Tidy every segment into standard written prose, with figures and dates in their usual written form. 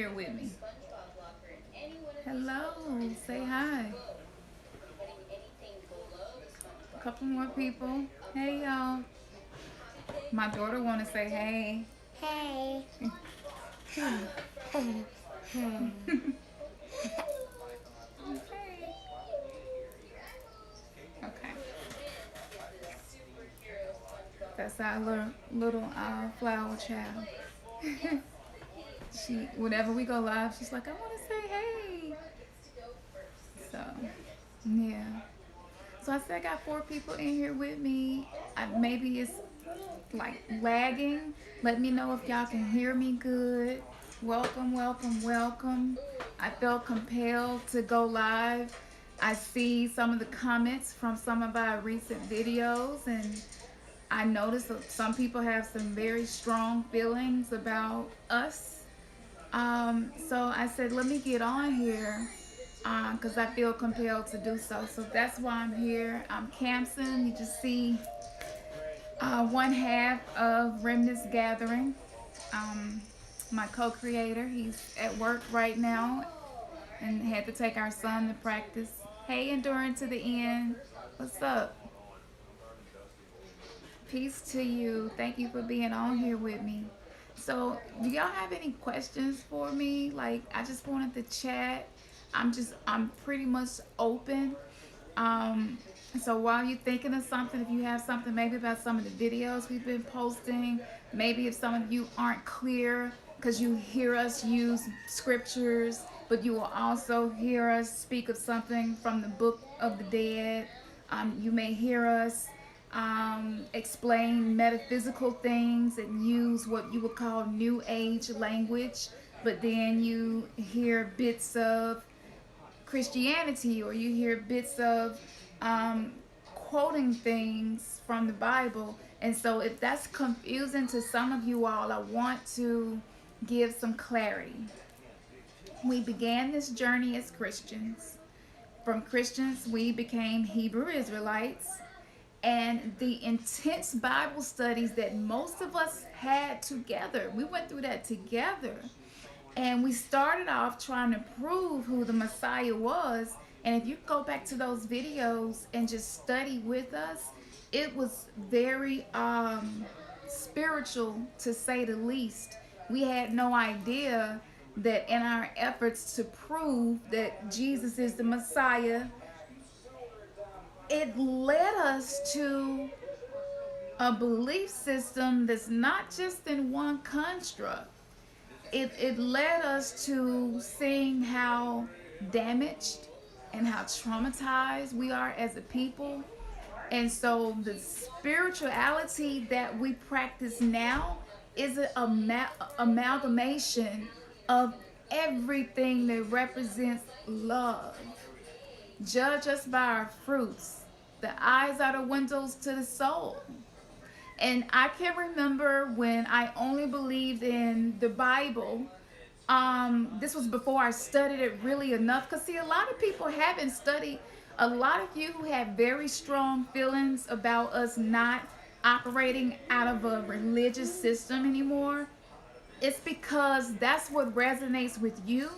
here with me? Hello, say hi. A couple more people. Hey, y'all. My daughter want to say hey. Hey. Hey. Okay. That's our little flower child. She, whenever we go live, she's like, I want to say hey. So, yeah. So I said I got 4 people in here with me. Maybe it's like lagging. Let me know if y'all can hear me good. Welcome, welcome, welcome. I felt compelled to go live. I see some of the comments from some of our recent videos, and I noticed that some people have some very strong feelings about us. So I said, let me get on here because I feel compelled to do so. So that's why I'm here. I'm Campson. You just see one half of Remnant's Gathering. Um, my co-creator, he's at work right now and had to take our son to practice. Hey, enduring to the end. What's up? Peace to you. Thank you for being on here with me. So, do y'all have any questions for me? Like, I just wanted to chat. I'm pretty much open. Um, so while you're thinking of something, if you have something maybe about some of the videos we've been posting, maybe if some of you aren't clear because you hear us use scriptures, but you will also hear us speak of something from the Book of the Dead. You may hear us explain metaphysical things and use what you would call New Age language, but then you hear bits of Christianity, or you hear bits of um, quoting things from the Bible. And so, if that's confusing to some of you all, I want to give some clarity. We began this journey as Christians. From Christians, we became Hebrew Israelites. And the intense Bible studies that most of us had together, we went through that together. And we started off trying to prove who the Messiah was. And if you go back to those videos and just study with us, it was very spiritual, to say the least. We had no idea that in our efforts to prove that Jesus is the Messiah, it led us to a belief system that's not just in one construct. It led us to seeing how damaged and how traumatized we are as a people. And so the spirituality that we practice now is an amalgamation of everything that represents love. Judge us by our fruits. The eyes are the windows to the soul. And I can remember when I only believed in the Bible. This was before I studied it really enough. Because, see, a lot of people haven't studied. A lot of you have very strong feelings about us not operating out of a religious system anymore. It's because that's what resonates with you.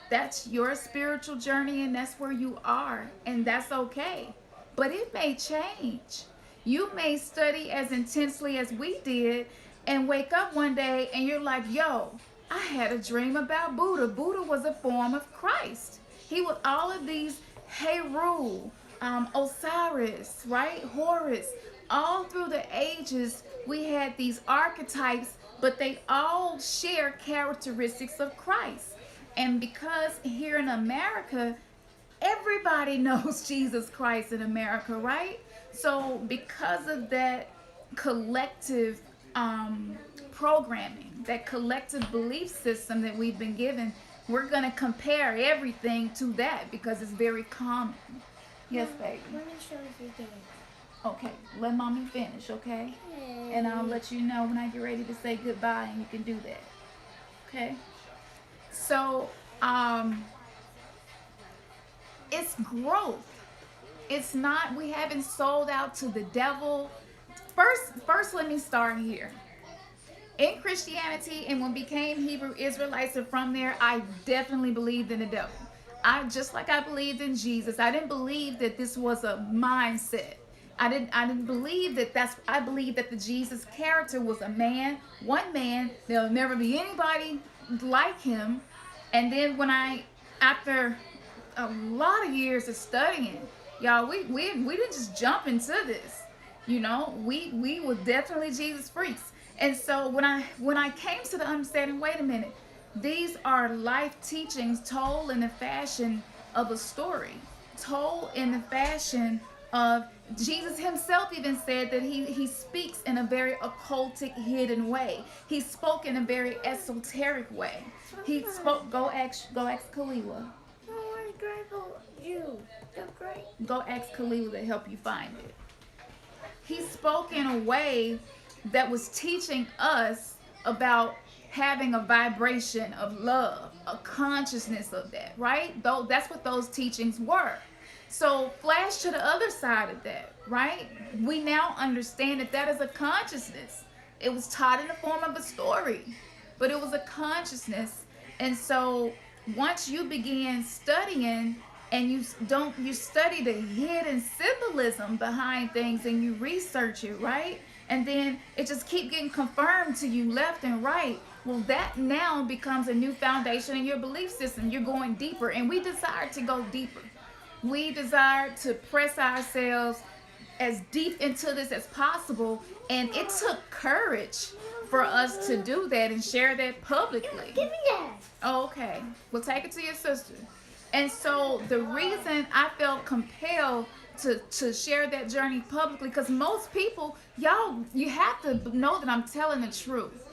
That's your spiritual journey, and that's where you are. And that's okay. But it may change. You may study as intensely as we did and wake up one day and you're like, yo, I had a dream about Buddha. Buddha was a form of Christ. He was all of these Heru, Osiris, right? Horus. All through the ages, we had these archetypes, but they all share characteristics of Christ. And because here in America, everybody knows Jesus Christ in America, right? So because of that collective programming, that collective belief system that we've been given, we're going to compare everything to that because it's very common. Yes, baby. Let me show you again. Okay, let mommy finish, okay? Okay. And I'll let you know when I get ready to say goodbye and you can do that. Okay? So, it's growth. It's not, we haven't sold out to the devil. First let me start here. in Christianity and when became Hebrew Israelites, and from there I definitely believed in the devil. I just like I believed in Jesus. I didn't believe that this was a mindset. I didn't believe that that's I believe that the Jesus character was a man, one man. There'll never be anybody like him. And then when I after a lot of years of studying, y'all, we didn't just jump into this. We were definitely Jesus freaks. And so when I came to the understanding, wait a minute, these are life teachings told in the fashion of a story, told in the fashion of Jesus himself even said that he speaks in a very occultic, hidden way. He spoke in a very esoteric way. He spoke. Go ask Kalila. I want to grab you. The great. Go ask Kalila to help you find it. He spoke in a way that was teaching us about having a vibration of love, a consciousness of that, right? Though that's what those teachings were. So flash to the other side of that, right? We now understand that that is a consciousness. It was taught in the form of a story, but it was a consciousness. And so once you begin studying and you study the hidden symbolism behind things and you research it, right? And then it just keep getting confirmed to you left and right. Well, that now becomes a new foundation in your belief system. You're going deeper, and we desire to go deeper. We desire to press ourselves as deep into this as possible, and it took courage for us to do that and share that publicly. Give me that. Oh, okay. Well, take it to your sister. And so the reason I felt compelled to share that journey publicly, because most people, y'all, you have to know that I'm telling the truth.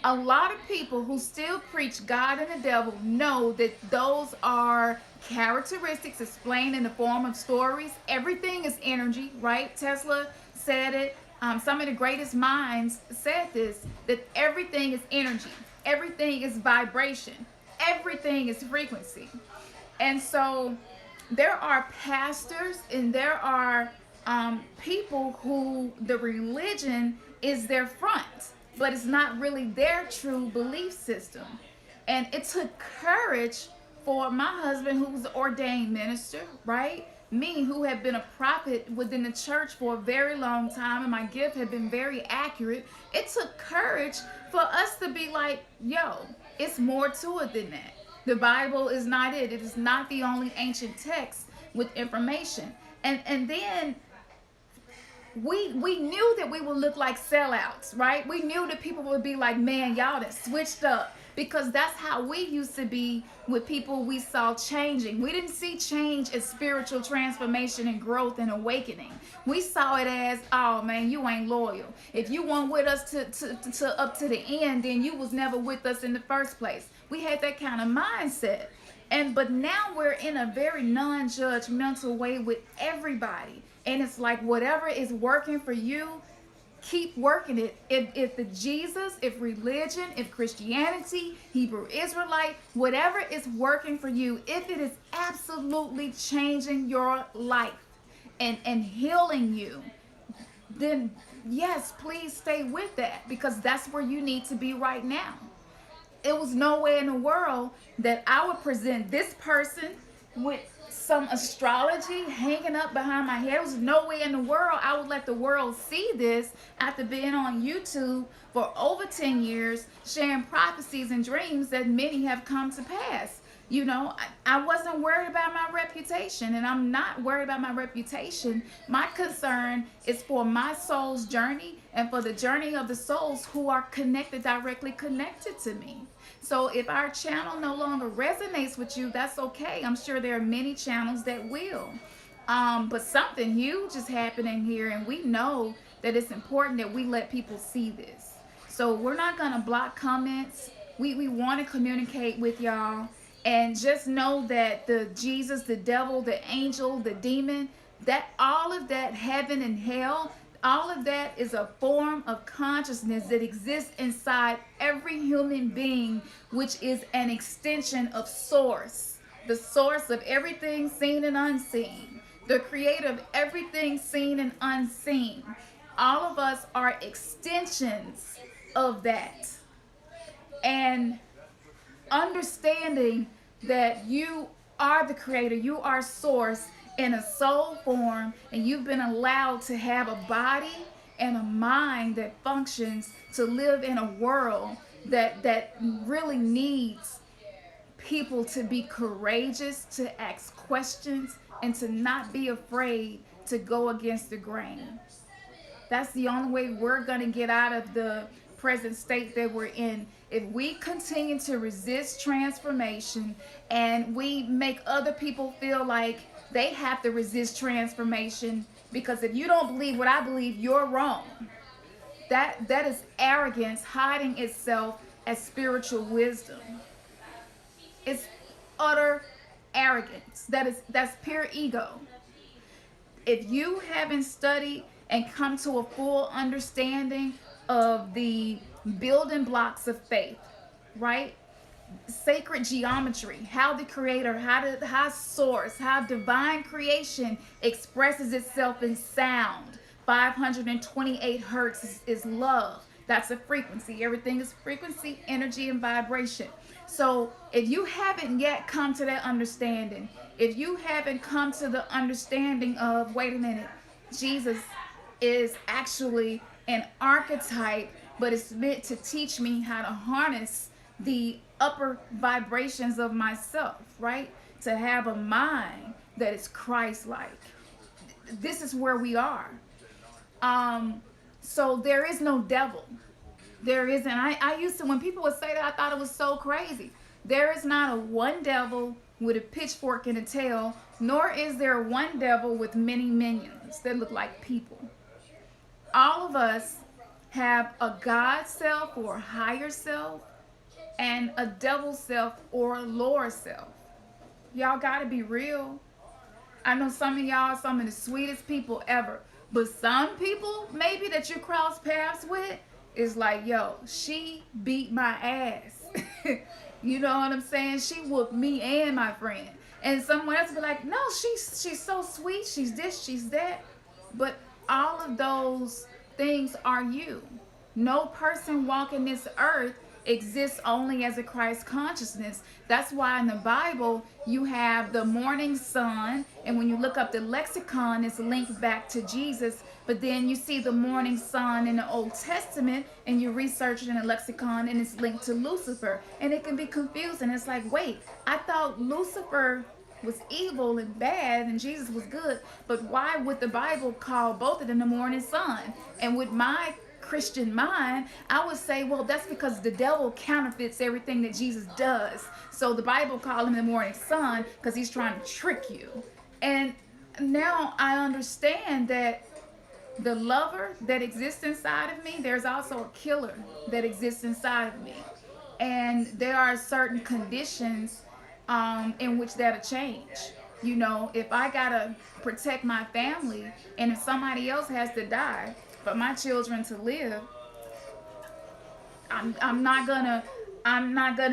A lot of people who still preach God and the devil know that those are characteristics explained in the form of stories. Everything is energy, right? Tesla said it. Some of the greatest minds said this, that everything is energy. Everything is vibration. Everything is frequency. And so there are pastors and there are people who the religion is their front, but it's not really their true belief system. And it took courage for my husband, who was an ordained minister, right? Me, who had been a prophet within the church for a very long time, and my gift had been very accurate. It took courage for us to be like, yo, it's more to it than that. The Bible is not it. It is not the only ancient text with information. And then we knew that we would look like sellouts, right? We knew that people would be like, man, y'all done switched up. Because that's how we used to be with people we saw changing. We didn't see change as spiritual transformation and growth and awakening. We saw it as, oh man, you ain't loyal. If you weren't with us to up to the end, then you was never with us in the first place. We had that kind of mindset. But now we're in a very non-judgmental way with everybody. And it's like whatever is working for you, keep working it. If the Jesus, if religion, if Christianity, Hebrew Israelite, whatever is working for you, if it is absolutely changing your life and healing you, then yes, please stay with that, because that's where you need to be right now. It was no way in the world that I would present this person with some astrology hanging up behind my head. There was no way in the world I would let the world see this after being on YouTube for over 10 years, sharing prophecies and dreams that many have come to pass. I wasn't worried about my reputation, and I'm not worried about my reputation. My concern is for my soul's journey and for the journey of the souls who are directly connected to me. So if our channel no longer resonates with you, that's okay. I'm sure there are many channels that will. But something huge is happening here, and we know that it's important that we let people see this. So we're not going to block comments. We want to communicate with y'all. And just know that the Jesus, the devil, the angel, the demon, that all of that, heaven and hell, all of that is a form of consciousness that exists inside every human being, which is an extension of source, the source of everything seen and unseen, the creator of everything seen and unseen. All of us are extensions of that. And understanding that you are the creator, you are source in a soul form, and you've been allowed to have a body and a mind that functions to live in a world that really needs people to be courageous, to ask questions, and to not be afraid to go against the grain. That's the only way we're going to get out of the present state that we're in. If we continue to resist transformation and we make other people feel like they have to resist transformation because if you don't believe what I believe, you're wrong. That is arrogance hiding itself as spiritual wisdom. It's utter arrogance. That's pure ego. If you haven't studied and come to a full understanding of the building blocks of faith, right? Sacred geometry, how the creator, how source, how divine creation expresses itself in sound. 528 hertz is love. That's a frequency. Everything is frequency, energy, and vibration. So if you haven't yet come to that understanding, if you haven't come to the understanding of, wait a minute, Jesus is actually an archetype, but it's meant to teach me how to harness the upper vibrations of myself, right? To have a mind that is Christ-like. This is where we are. So there is no devil. There isn't. I used to, when people would say that, I thought it was so crazy. There is not a one devil with a pitchfork and a tail, nor is there one devil with many minions that look like people. All of us have a God self or higher self and a devil self or a lower self. Y'all gotta be real. I know some of y'all are some of the sweetest people ever. But some people, maybe that you cross paths with, is like, yo, she beat my ass. You know what I'm saying? She whooped me and my friend. And someone else be like, no, she's so sweet. She's this, she's that. But all of those things are you. No person walking this earth exists only as a Christ consciousness. That's why in the Bible you have the morning sun, and when you look up the lexicon, it's linked back to Jesus. But then you see the morning sun in the Old Testament, and you research it in the lexicon, and it's linked to Lucifer, and it can be confusing. It's like, wait, I thought Lucifer was evil and bad and Jesus was good, but why would the Bible call both of them the morning sun? And with my Christian mind, I would say, well, that's because the devil counterfeits everything that Jesus does. So the Bible called him the morning sun because he's trying to trick you. And now I understand that the lover that exists inside of me, there's also a killer that exists inside of me. And there are certain conditions in which that'll change. You know, if I gotta protect my family and if somebody else has to die for my children to live, I'm not gonna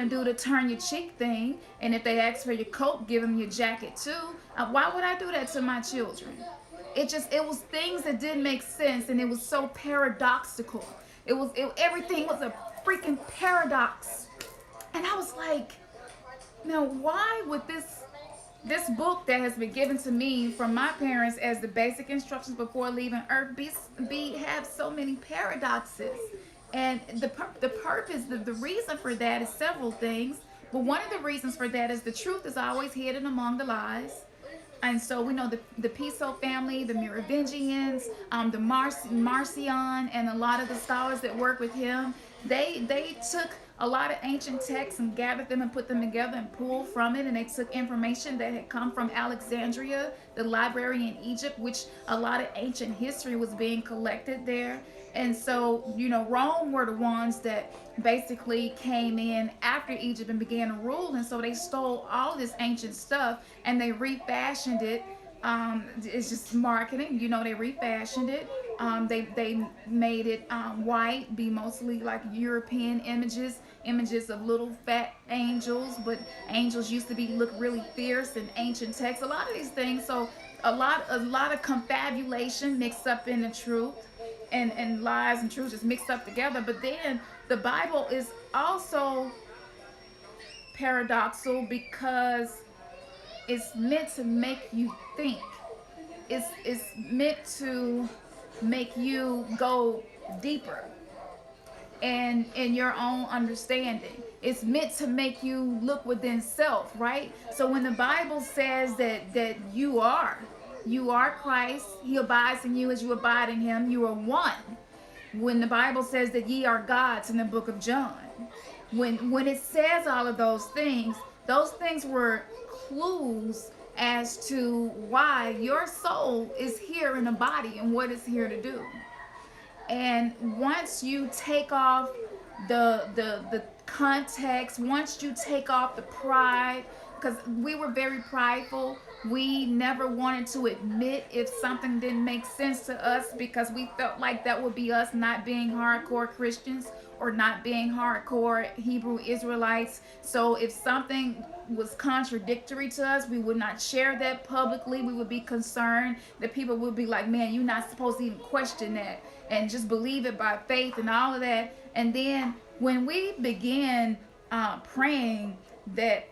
do the turn your cheek thing. And if they ask for your coat, give them your jacket too. Why would I do that to my children? It was things that didn't make sense, and it was so paradoxical. Everything was a freaking paradox. And I was like, now why would this book that has been given to me from my parents as the basic instructions before leaving earth have so many paradoxes? And the purpose, the reason for that is several things, but one of the reasons for that is the truth is always hidden among the lies. And so we know the Piso family, the Merovingians, the Marcion, and a lot of the scholars that work with him, they took a lot of ancient texts and gathered them and put them together and pulled from it, and they took information that had come from Alexandria, the library in Egypt, which a lot of ancient history was being collected there. And so, you know, Rome were the ones that basically came in after Egypt and began to rule, and so they stole all this ancient stuff and they refashioned it. It's just marketing, you know. They refashioned it. They made it white, be mostly like European images of little fat angels, but angels used to look really fierce in ancient texts. A lot of these things, so a lot of confabulation mixed up in the truth. and lies and truth just mixed up together. But then the Bible is also paradoxical because it's meant to make you think. It's meant to make you go deeper and in your own understanding. It's meant to make you look within self, right? So when the Bible says that you are Christ, he abides in you as you abide in him, you are one. When the Bible says that ye are gods in the book of John, when it says all of those things were clues as to why your soul is here in a body and what it's here to do. And once you take off the context, once you take off the pride, because we were very prideful, we never wanted to admit if something didn't make sense to us because we felt like that would be us not being hardcore Christians or not being hardcore Hebrew Israelites. So if something was contradictory to us, we would not share that publicly. We would be concerned that people would be like, man, you're not supposed to even question that and just believe it by faith and all of that. And then when we began praying that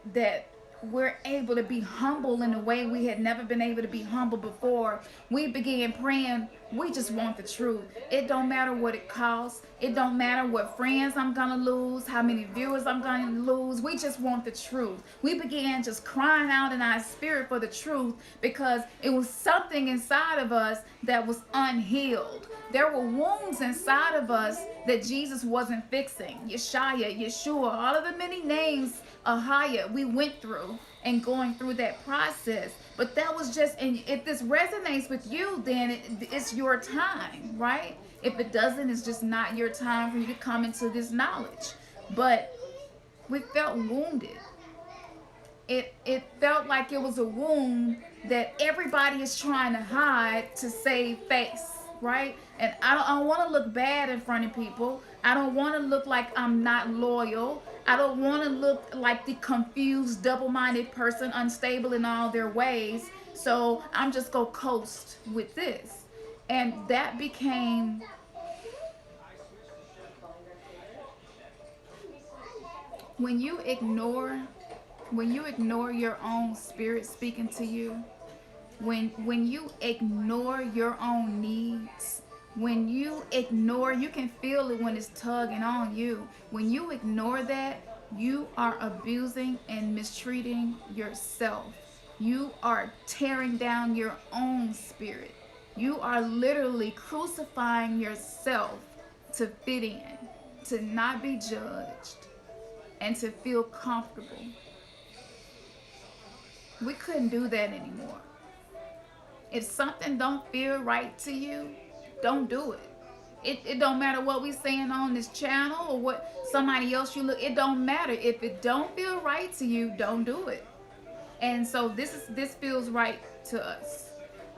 we're able to be humble in a way we had never been able to be humble before, we began praying, we just want the truth. It don't matter what it costs. It don't matter what friends I'm gonna lose, how many viewers I'm gonna lose. We just want the truth. We began just crying out in our spirit for the truth because it was something inside of us that was unhealed. There were wounds inside of us that Jesus wasn't fixing. Yeshua, Yeshua, all of the many names Ahaya we went through and going through that process. But that was just, and if this resonates with you, then it's your time, right? If it doesn't, it's just not your time for you to come into this knowledge. But we felt wounded. It felt like it was a wound that everybody is trying to hide to save face, right? And I don't want to look bad in front of people. I don't want to look like I'm not loyal. I don't want to look like the confused, double-minded person, unstable in all their ways. So I'm just going to coast with this. And that became, when you ignore your own spirit speaking to you, when you ignore your own needs, when you ignore, you can feel it when it's tugging on you. When you ignore that, you are abusing and mistreating yourself. You are tearing down your own spirit. You are literally crucifying yourself to fit in, to not be judged, and to feel comfortable. We couldn't do that anymore. If something don't feel right to you, don't do it. It don't matter what we saying on this channel or what somebody else you look. It don't matter. If it don't feel right to you, don't do it. And so this feels right to us.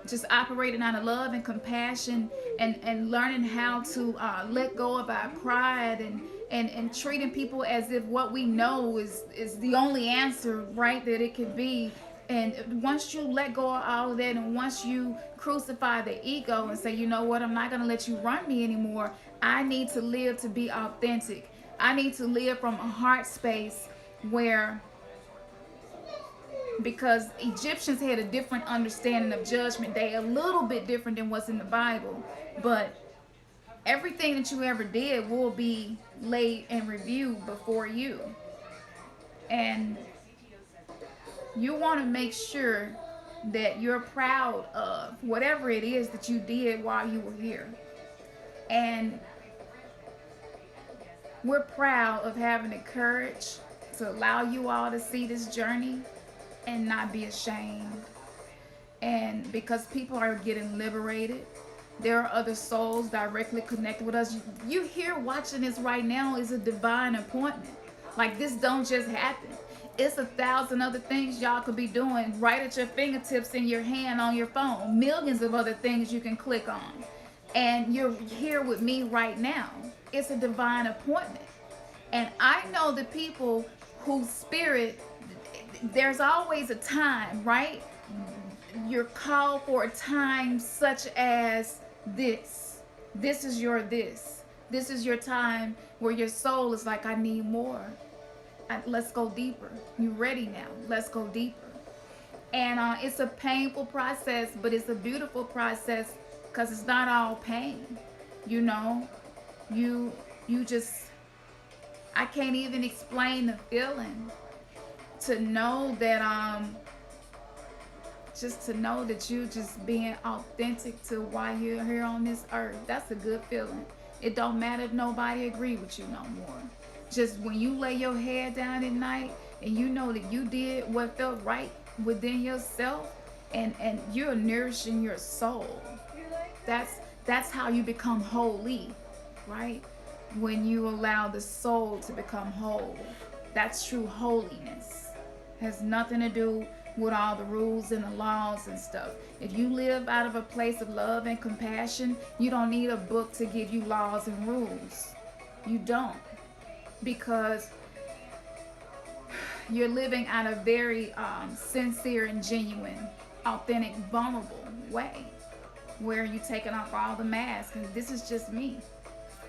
Just operating out of love and compassion and learning how to let go of our pride and treating people as if what we know is the only answer, right, that it could be. And once you let go of all of that, and once you crucify the ego and say, you know what, I'm not going to let you run me anymore. I need to live to be authentic. I need to live from a heart space where, because Egyptians had a different understanding of Judgment Day, a little bit different than what's in the Bible. But everything that you ever did will be laid and reviewed before you. And you want to make sure that you're proud of whatever it is that you did while you were here. And we're proud of having the courage to allow you all to see this journey and not be ashamed. And because people are getting liberated, there are other souls directly connected with us. You here watching this right now is a divine appointment. Like, this don't just happen. It's 1,000 other things y'all could be doing right at your fingertips in your hand on your phone. Millions of other things you can click on. And you're here with me right now. It's a divine appointment. And I know the people whose spirit, there's always a time, right? You're called for a time such as this. This is your this. This is your time where your soul is like, I need more. Let's go deeper. You ready now? Let's go deeper. And it's a painful process, but it's a beautiful process because it's not all pain. You know, you you just, I can't even explain the feeling to know that just to know that you just being authentic to why you're here on this earth. That's a good feeling. It don't matter if nobody agree with you no more. Just when you lay your head down at night and you know that you did what felt right within yourself, and you're nourishing your soul. That's how you become holy, right? When you allow the soul to become whole. That's true holiness. Has nothing to do with all the rules and the laws and stuff. If you live out of a place of love and compassion, you don't need a book to give you laws and rules. You don't. Because you're living out a very sincere and genuine, authentic, vulnerable way where you're taking off all the masks and this is just me.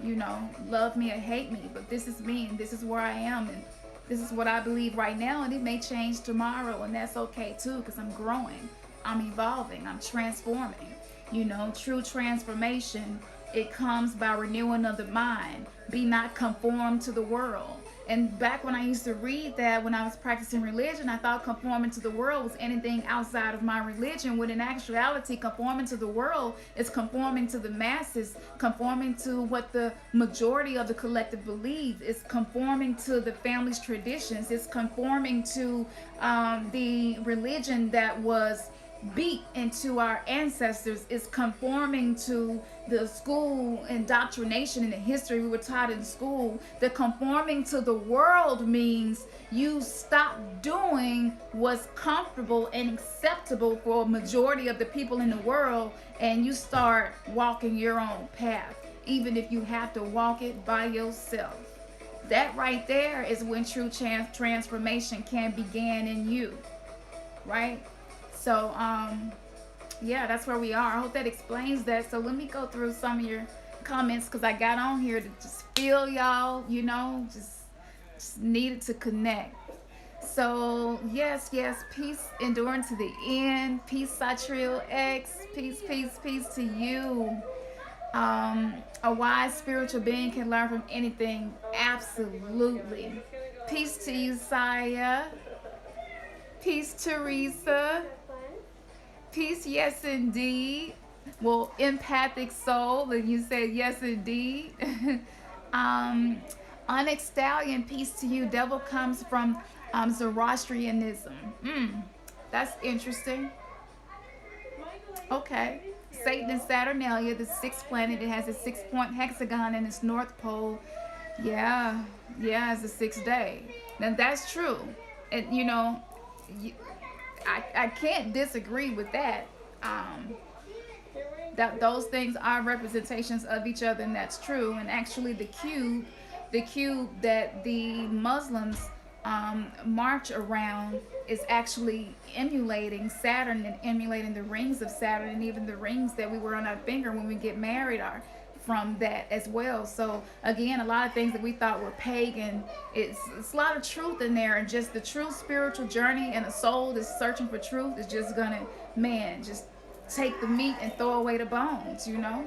You know, love me or hate me, but this is me and this is where I am and this is what I believe right now, and it may change tomorrow, and that's okay too because I'm growing, I'm evolving, I'm transforming. You know, true transformation, it comes by renewing of the mind. Be not conformed to the world. And back when I used to read that when I was practicing religion, I thought conforming to the world was anything outside of my religion, when in actuality, conforming to the world is conforming to the masses, conforming to what the majority of the collective believes, it's conforming to the family's traditions, it's conforming to the religion that was beat into our ancestors, is conforming to the school indoctrination and the history we were taught in school. The conforming to the world means you stop doing what's comfortable and acceptable for a majority of the people in the world, and you start walking your own path, even if you have to walk it by yourself. That right there is when true transformation can begin in you, right? So, yeah, that's where we are. I hope that explains that. So let me go through some of your comments because I got on here to just feel y'all, you know, just needed to connect. So, yes, peace enduring to the end. Peace, Satriel X. Peace to you. A wise spiritual being can learn from anything. Absolutely. Peace to you, Saya. Peace, Teresa. Peace, yes, indeed. Well, empathic soul, and you said yes, indeed. Onyx Stallion, peace to you. Devil comes from Zoroastrianism. That's interesting. Okay. Satan and Saturnalia, the sixth planet, it has a 6-point hexagon in its north pole. Yeah, it's the sixth day. Now that's true. And you know, I can't disagree with that. That those things are representations of each other, and that's true. And actually, the cube that the Muslims march around is actually emulating Saturn and emulating the rings of Saturn, and even the rings that we wear on our finger when we get married are from that as well. So again, a lot of things that we thought were pagan, it's a lot of truth in there, and just the true spiritual journey and a soul that's searching for truth is just gonna, man, just take the meat and throw away the bones, you know.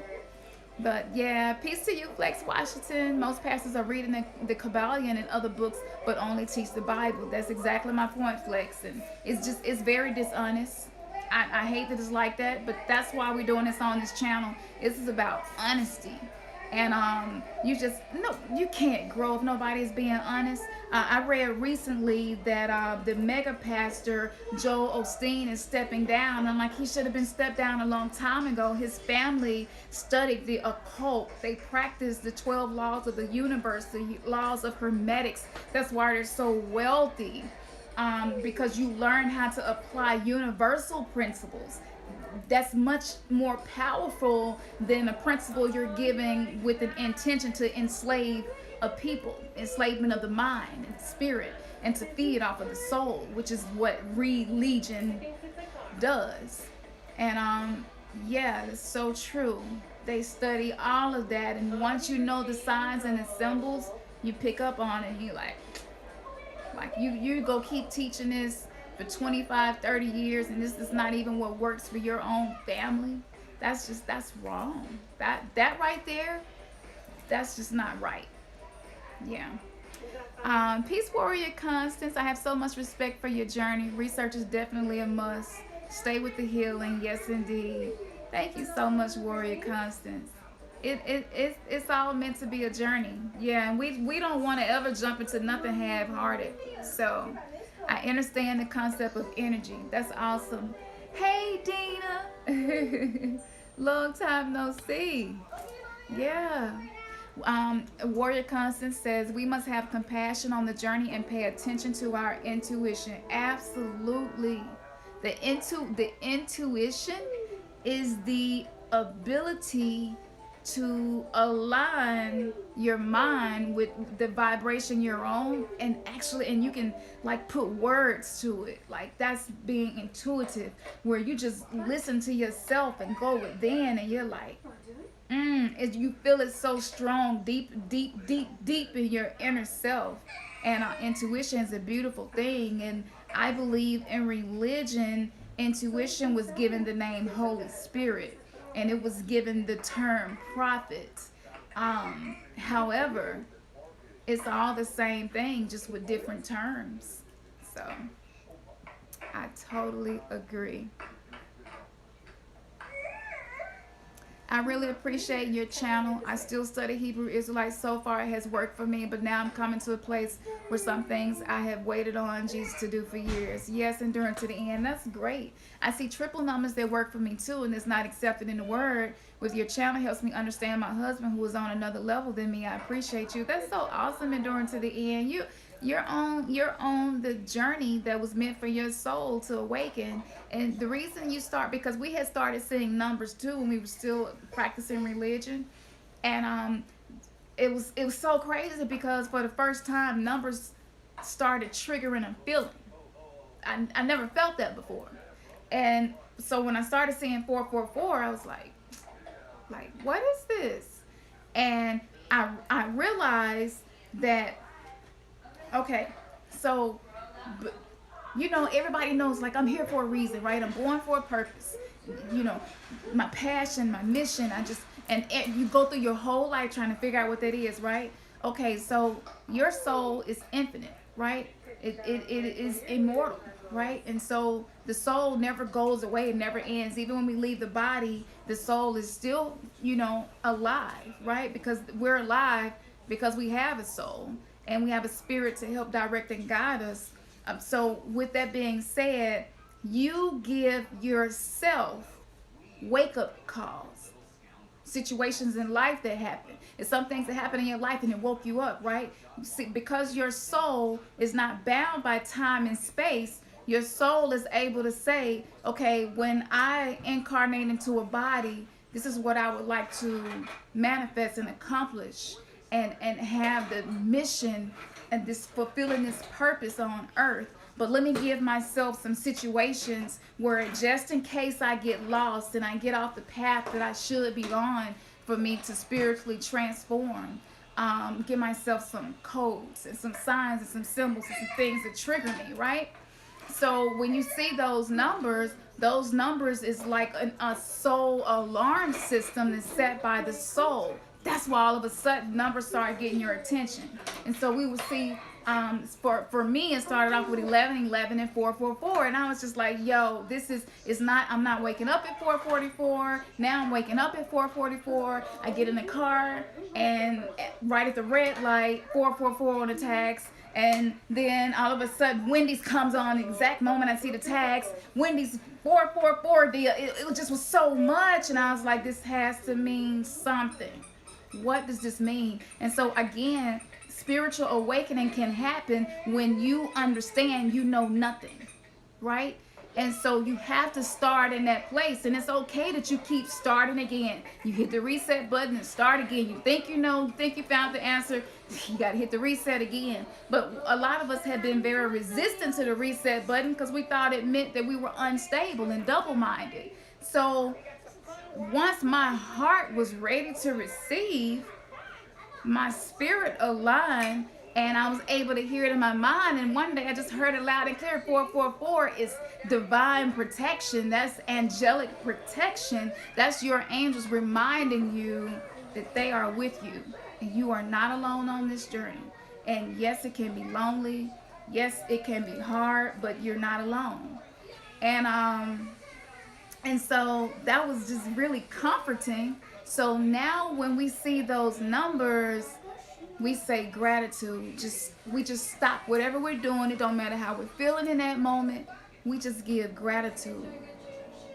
But yeah, peace to you, Flex Washington. Most pastors are reading the Kabbalion and other books, but only teach the Bible. That's exactly my point, Flex. And it's very dishonest. I hate that it's like that, but that's why we're doing this on this channel. This is about honesty. And you can't grow if nobody's being honest. I read recently that the mega pastor Joel Osteen is stepping down. I'm like, he should have been stepped down a long time ago. His family studied the occult. They practiced the 12 laws of the universe, the laws of hermetics. That's why they're so wealthy. Because you learn how to apply universal principles. That's much more powerful than a principle you're giving with an intention to enslave a people, enslavement of the mind and spirit, and to feed off of the soul, which is what religion does. And yeah, it's so true. They study all of that, and once you know the signs and the symbols, you pick up on it. And you like you go keep teaching this for 25, 30 years, and this is not even what works for your own family. That's wrong. That right there, that's just not right. Yeah. Peace Warrior Constance, I have so much respect for your journey. Research is definitely a must. Stay with the healing. Yes, indeed. Thank you so much, Warrior Constance. It's all meant to be a journey. Yeah, and we don't want to ever jump into nothing half-hearted. So I understand the concept of energy. That's awesome. Hey, Dina. Long time no see. Yeah. Warrior Constance says we must have compassion on the journey and pay attention to our intuition. Absolutely, the intuition is the ability to align your mind with the vibration you're on, and actually, and you can like put words to it. Like that's being intuitive, where you just listen to yourself and go within, and you're like, you feel it so strong, deep, deep, deep, deep in your inner self. And intuition is a beautiful thing. And I believe in religion, intuition was given the name Holy Spirit, and it was given the term prophet. However, it's all the same thing, just with different terms. So I totally agree. I really appreciate your channel. I still study Hebrew Israelites. So far, it has worked for me, but now I'm coming to a place where some things I have waited on Jesus to do for years. Yes, enduring to the end. That's great. I see triple numbers that work for me too, and it's not accepted in the Word. With your channel, helps me understand my husband, who is on another level than me. I appreciate you. That's so awesome, enduring to the end. You're on the journey that was meant for your soul to awaken. And the reason you start, because we had started seeing numbers too when we were still practicing religion. And it was so crazy, because for the first time numbers started triggering a feeling. I never felt that before. And so when I started seeing 444, I was like what is this? And I realized that, okay, so, everybody knows, like, I'm here for a reason, right? I'm born for a purpose. You know, my passion, my mission. And you go through your whole life trying to figure out what that is, right? Okay, so your soul is infinite, right? It is immortal, right? And so the soul never goes away, it never ends. Even when we leave the body, the soul is still, alive, right? Because we're alive because we have a soul, and we have a spirit to help direct and guide us. So with that being said, you give yourself wake up calls, situations in life that happen. It's some things that happen in your life and it woke you up, right? See, because your soul is not bound by time and space, your soul is able to say, okay, when I incarnate into a body, this is what I would like to manifest and accomplish, and have the mission and this fulfilling this purpose on earth. But let me give myself some situations where, just in case I get lost and I get off the path that I should be on, for me to spiritually transform, give myself some codes and some signs and some symbols and some things that trigger me, right? So when you see those numbers is like a soul alarm system that's set by the soul. That's why all of a sudden numbers start getting your attention. And so we will see, for me, it started off with 11, 11, and 444. And I was just like, yo, it's not, I'm not waking up at 444. Now I'm waking up at 444. I get in the car, and right at the red light, 444 on the tags. And then all of a sudden, Wendy's comes on the exact moment I see the tags. Wendy's 444 deal. It just was so much. And I was like, this has to mean something. What does this mean? And so again, spiritual awakening can happen when you understand you know nothing, right? And so you have to start in that place. And it's okay that you keep starting again. You hit the reset button and start again. You think you think you found the answer. You got to hit the reset again. But a lot of us have been very resistant to the reset button because we thought it meant that we were unstable and double-minded. So once my heart was ready to receive, my spirit aligned, and I was able to hear it in my mind. And one day I just heard it loud and clear. 444 is divine protection. That's angelic protection. That's your angels reminding you that they are with you and you are not alone on this journey. And yes, it can be lonely. Yes, it can be hard, but you're not alone. And so that was just really comforting. So now when we see those numbers, we say gratitude. We just stop whatever we're doing. It don't matter how we're feeling in that moment. We just give gratitude.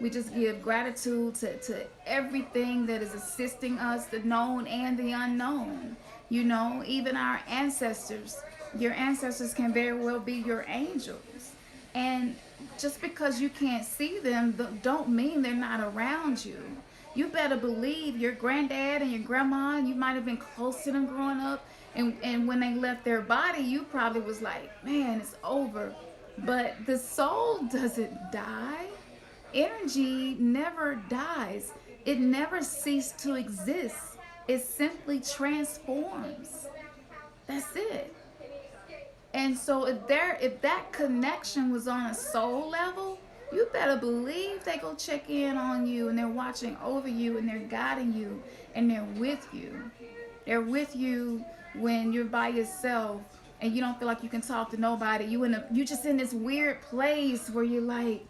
We just give gratitude to everything that is assisting us, the known and the unknown. You know, even our ancestors. Your ancestors can very well be your angels. And just because you can't see them don't mean they're not around you. You better believe your granddad and your grandma, you might have been close to them growing up, and when they left their body, you probably was like, man, it's over. But the soul doesn't die. Energy never dies. It never ceases to exist. It simply transforms. That's it. And so if that connection was on a soul level, you better believe they go check in on you and they're watching over you and they're guiding you and they're with you. They're with you when you're by yourself and you don't feel like you can talk to nobody. You just in this weird place where you're like,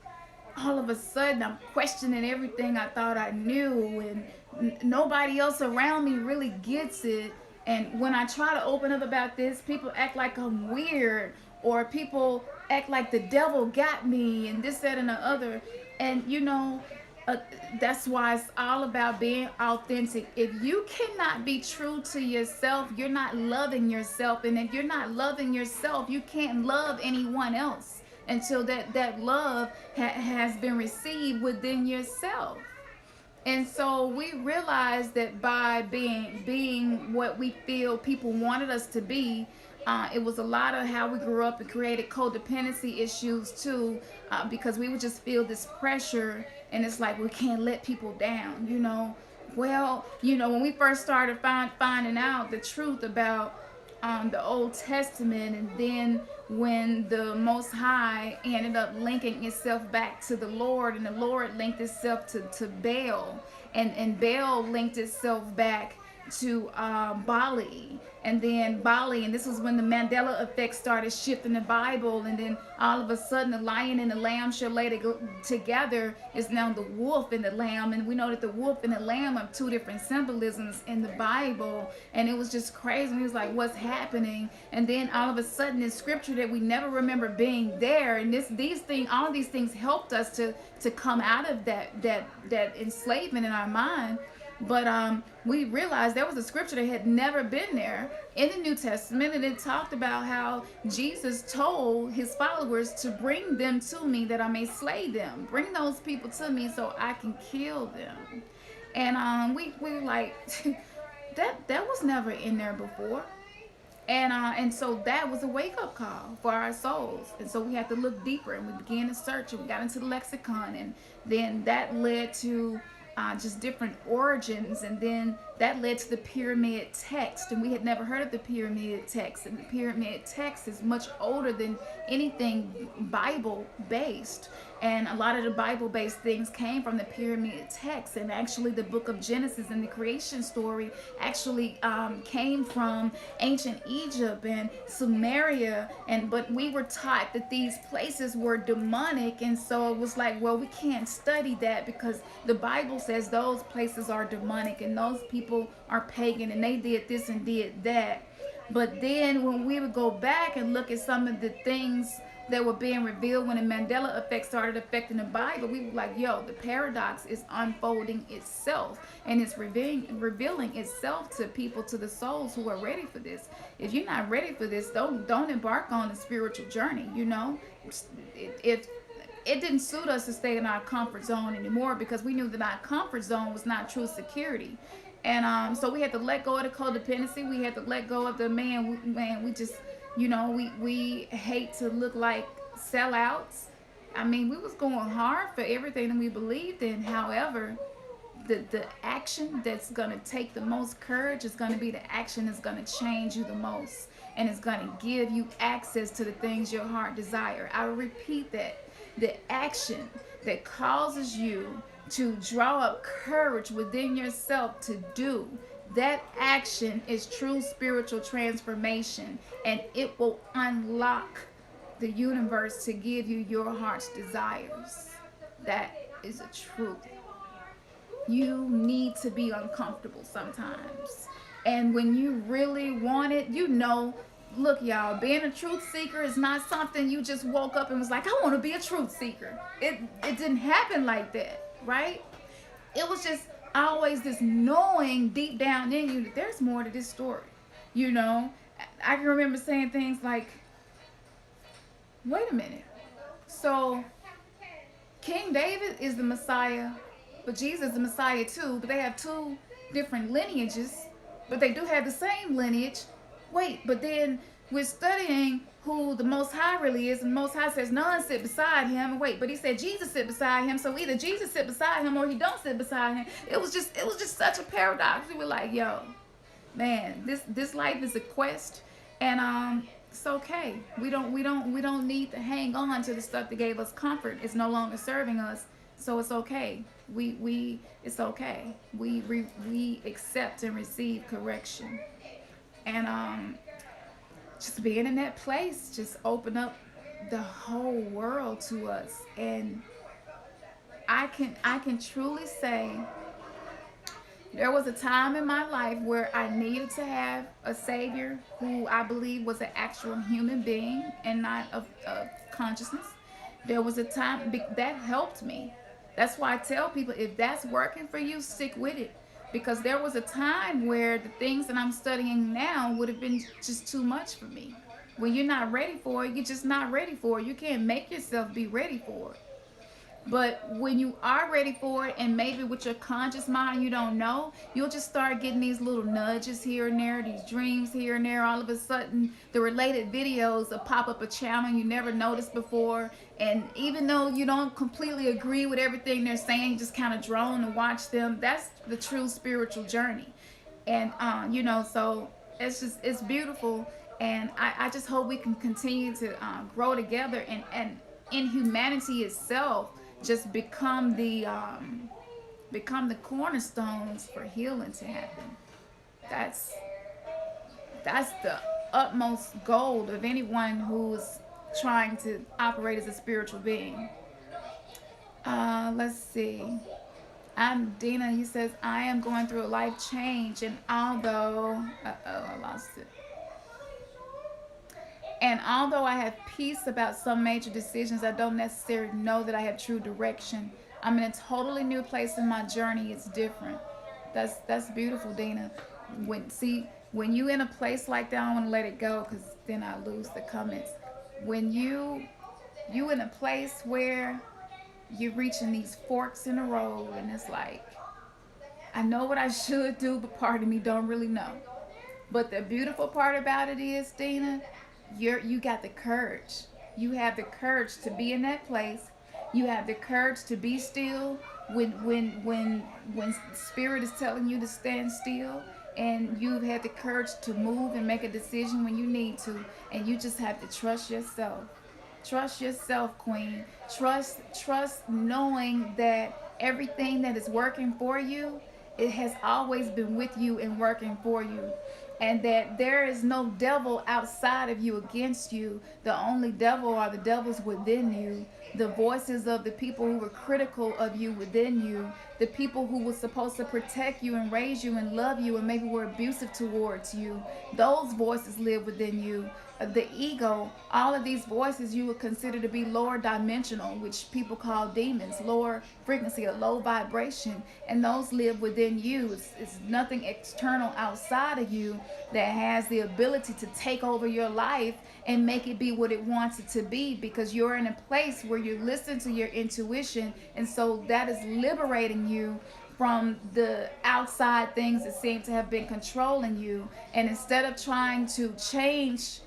all of a sudden I'm questioning everything I thought I knew, and nobody else around me really gets it. And when I try to open up about this, people act like I'm weird, or people act like the devil got me, and this, that, and the other. And uh, that's why it's all about being authentic. If you cannot be true to yourself, you're not loving yourself. And if you're not loving yourself, you can't love anyone else until that love has been received within yourself. And so we realized that by being what we feel people wanted us to be, it was a lot of how we grew up and created codependency issues too, because we would just feel this pressure, and it's like we can't let people down. Well, when we first started finding out the truth about the Old Testament, and then when the Most High ended up linking itself back to the Lord, and the Lord linked itself to Baal, and Baal linked itself back to Bali, and then Bali, and this was when the Mandela effect started shifting the Bible, and then all of a sudden the lion and the lamb shall lay together is now the wolf and the lamb, and we know that the wolf and the lamb are two different symbolisms in the Bible, and it was just crazy. And it was like, what's happening? And then all of a sudden in scripture that we never remember being there, and all of these things helped us to come out of that enslavement in our mind. But we realized there was a scripture that had never been there in the New Testament, and it talked about how Jesus told his followers to bring them to me that I may slay them. Bring those people to me so I can kill them. And we were like, that was never in there before. And so that was a wake-up call for our souls. And so we had to look deeper, and we began to search, and we got into the lexicon, and then that led to just different origins, and then that led to the pyramid text, and we had never heard of the pyramid text, and the pyramid text is much older than anything Bible based, and a lot of the Bible based things came from the pyramid text. And actually the book of Genesis and the creation story actually came from ancient Egypt and Sumeria, but we were taught that these places were demonic, and so it was like, well, we can't study that because the Bible says those places are demonic and those people are pagan and they did this and did that. But then when we would go back and look at some of the things that were being revealed when the Mandela effect started affecting the Bible, we were like, yo, the paradox is unfolding itself, and it's revealing itself to people, to the souls who are ready for this. If you're not ready for this, don't embark on the spiritual journey. If it didn't suit us to stay in our comfort zone anymore, because we knew that our comfort zone was not true security. And so we had to let go of the codependency. We had to let go of the man. We just, we hate to look like sellouts. I mean, we was going hard for everything that we believed in. However, the action that's going to take the most courage is going to be the action that's going to change you the most, and it's going to give you access to the things your heart desire. I repeat that. The action that causes you to draw up courage within yourself to do that action is true spiritual transformation, and it will unlock the universe to give you your heart's desires. That is a truth. You need to be uncomfortable sometimes. And when you really want it, look, y'all, being a truth seeker is not something you just woke up and was like, I want to be a truth seeker. It didn't happen like that, right? It was just always this knowing deep down in you that there's more to this story. You know, I can remember saying things like, wait a minute. So King David is the Messiah, but Jesus is the Messiah too, but they have two different lineages, but they do have the same lineage. Wait, but then we're studying who the Most High really is, and the Most High says none sit beside him. And wait, but he said Jesus sit beside him, so either Jesus sit beside him or he don't sit beside him. It was just such a paradox. We were like, yo, man, this life is a quest, and it's okay. We don't need to hang on to the stuff that gave us comfort. It's no longer serving us, so it's okay. We it's okay. We accept and receive correction, and just being in that place just open up the whole world to us. And I can truly say there was a time in my life where I needed to have a savior who I believe was an actual human being and not of consciousness. There was a time that helped me. That's why I tell people, if that's working for you, stick with it. Because there was a time where the things that I'm studying now would have been just too much for me. When you're not ready for it, you're just not ready for it. You can't make yourself be ready for it. But when you are ready for it, and maybe with your conscious mind you don't know, you'll just start getting these little nudges here and there, these dreams here and there. All of a sudden, the related videos will pop up a channel you never noticed before. And even though you don't completely agree with everything they're saying, you just kind of drone and watch them. That's the true spiritual journey. And, so it's beautiful. And I just hope we can continue to grow together, and in humanity itself, just become the cornerstones for healing to happen. That's that's the utmost goal of anyone who's trying to operate as a spiritual being. Let's see. I'm Dina. He says, I am going through a life change, and I lost it. And although I have peace about some major decisions, I don't necessarily know that I have true direction. I'm in a totally new place in my journey. It's different. That's beautiful, Dana. When you in a place like that, I want to let it go because then I lose the comments. When you in a place where you're reaching these forks in the road, and it's like, I know what I should do, but part of me don't really know. But the beautiful part about it is, Dina, you got the courage. You have the courage to be in that place. You have the courage to be still when spirit is telling you to stand still, and you've had the courage to move and make a decision when you need to, and you just have to trust yourself. Trust yourself, Queen. Trust knowing that everything that is working for you, it has always been with you and working for you. And that there is no devil outside of you against you. The only devil are the devils within you. The voices of the people who were critical of you within you. The people who were supposed to protect you and raise you and love you and maybe were abusive towards you. Those voices live within you. The ego, all of these voices you would consider to be lower dimensional, which people call demons, lower frequency or low vibration, and those live within you. It's nothing external outside of you that has the ability to take over your life and make it be what it wants it to be, because you're in a place where you listen to your intuition, and so that is liberating you from the outside things that seem to have been controlling you. And instead of trying to change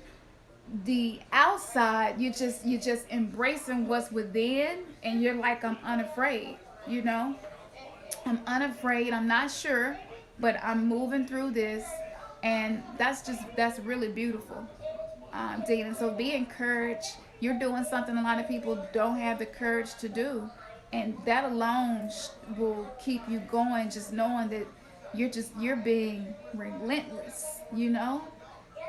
the outside, you just embracing what's within, and you're like, I'm unafraid, you know. I'm unafraid. I'm not sure, but I'm moving through this, and that's really beautiful, Dean. So be encouraged. You're doing something a lot of people don't have the courage to do, and that alone will keep you going. Just knowing that you're being relentless,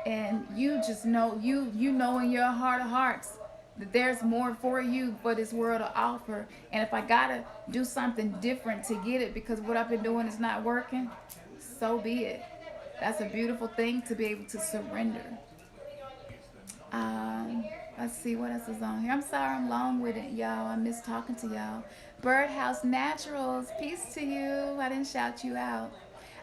and you just know you know in your heart of hearts that there's more for you for this world to offer. And if I gotta do something different to get it because what I've been doing is not working, so be it. That's a beautiful thing to be able to surrender. Um, let's see what else is on here. I'm sorry I'm long with it, y'all. I miss talking to y'all. Birdhouse Naturals, peace to you. I didn't shout you out.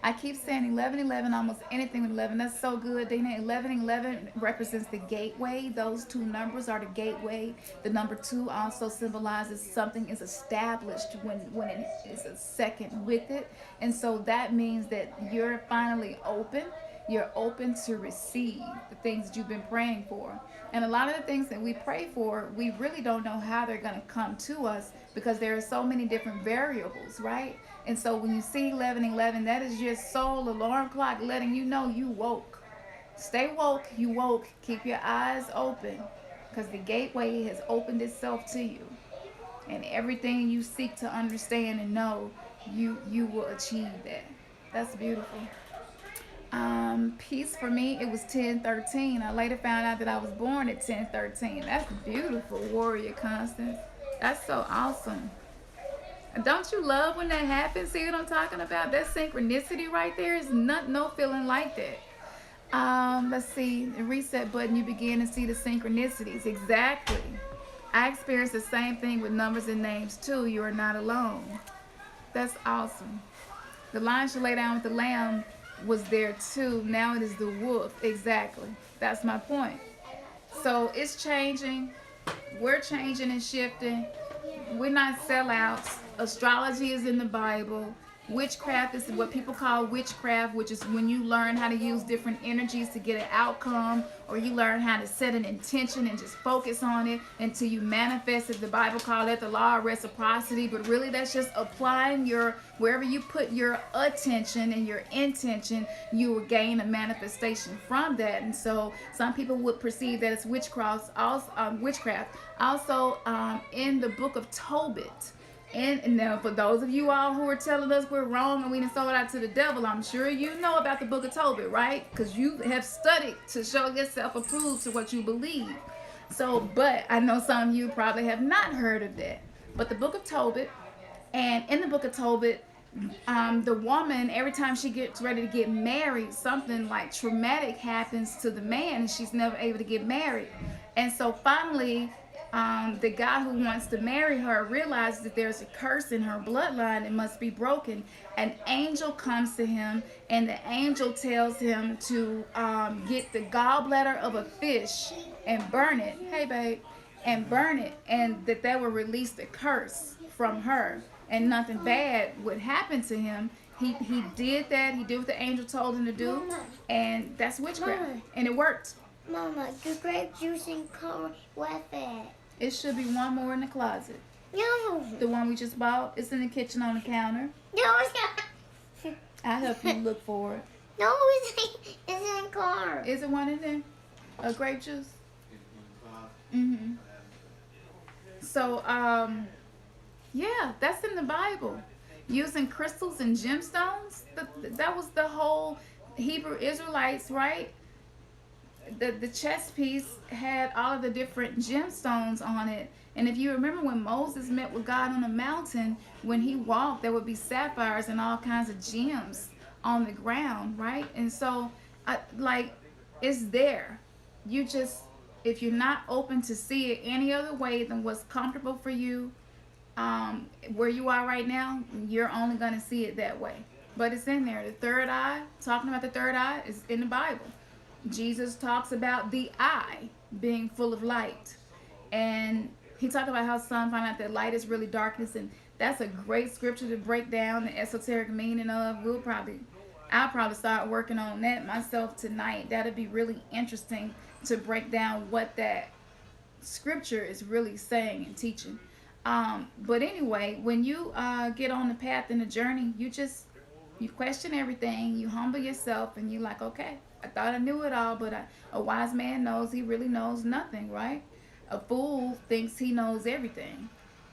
I keep saying 1111, almost anything with 11. That's so good, Dana. 1111 represents the gateway. Those two numbers are the gateway. The number two also symbolizes something is established when it is a second with it. And so that means that you're finally open. You're open to receive the things that you've been praying for. And a lot of the things that we pray for, we really don't know how they're going to come to us because there are so many different variables, right? And so when you see 1111, that is your soul alarm clock letting you know you woke. Stay woke, you woke. Keep your eyes open because the gateway has opened itself to you. And everything you seek to understand and know, you will achieve that. That's beautiful. Peace for me, it was 1013. I later found out that I was born at 1013. That's beautiful, Warrior Constance. That's so awesome. Don't you love when that happens? See what I'm talking about? That synchronicity right there is not no feeling like that. Let's see, the reset button, you begin to see the synchronicities. Exactly. I experienced the same thing with numbers and names too. You are not alone. That's awesome. The lion should lay down with the lamb was there too. Now it is the wolf. Exactly. That's my point. So it's changing. We're changing and shifting. We're not sellouts. Astrology is in the Bible. Witchcraft is what people call witchcraft, which is when you learn how to use different energies to get an outcome, or you learn how to set an intention and just focus on it until you manifest it. The Bible calls it the law of reciprocity, but really that's just applying your, wherever you put your attention and your intention, you will gain a manifestation from that. And so some people would perceive that as witchcraft. Also, in the book of Tobit, and now, for those of you all who are telling us we're wrong and we didn't sold out to the devil, I'm sure you know about the book of Tobit, right? Because you have studied to show yourself approved to what you believe. So, but I know some of you probably have not heard of that. But the book of Tobit, and in the book of Tobit, the woman, every time she gets ready to get married, something like traumatic happens to the man, and she's never able to get married. And so finally, the guy who wants to marry her realizes that there's a curse in her bloodline that must be broken. An angel comes to him, and the angel tells him to get the gallbladder of a fish and burn it. Hey, babe. And burn it, and that will release the curse from her, and nothing bad would happen to him. He did that. He did what the angel told him to do, Mama, and that's witchcraft, Mama, and it worked. Mama, the grape juice and corn, what's that? It should be one more in the closet. No. The one we just bought. It's in the kitchen on the counter. No, it's not. I'll help you look for it. No, it's in car. Is it one in there? A grape juice? Mm-hmm. So, yeah, that's in the Bible. Using crystals and gemstones. That was the whole Hebrew Israelites, right? The chess piece had all of the different gemstones on it. And if you remember when Moses met with God on the mountain, when he walked, there would be sapphires and all kinds of gems on the ground, right? And so, like, it's there. You just, if you're not open to see it any other way than what's comfortable for you, where you are right now, you're only going to see it that way. But it's in there. The third eye, talking about the third eye, is in the Bible. Jesus talks about the eye being full of light. And he talked about how some find out that light is really darkness. And that's a great scripture to break down the esoteric meaning of. I'll probably start working on that myself tonight. That'd be really interesting to break down what that scripture is really saying and teaching. But anyway, when you get on the path and the journey, you question everything, you humble yourself, and you like, okay, I thought I knew it all, but a wise man knows he really knows nothing, right? A fool thinks he knows everything,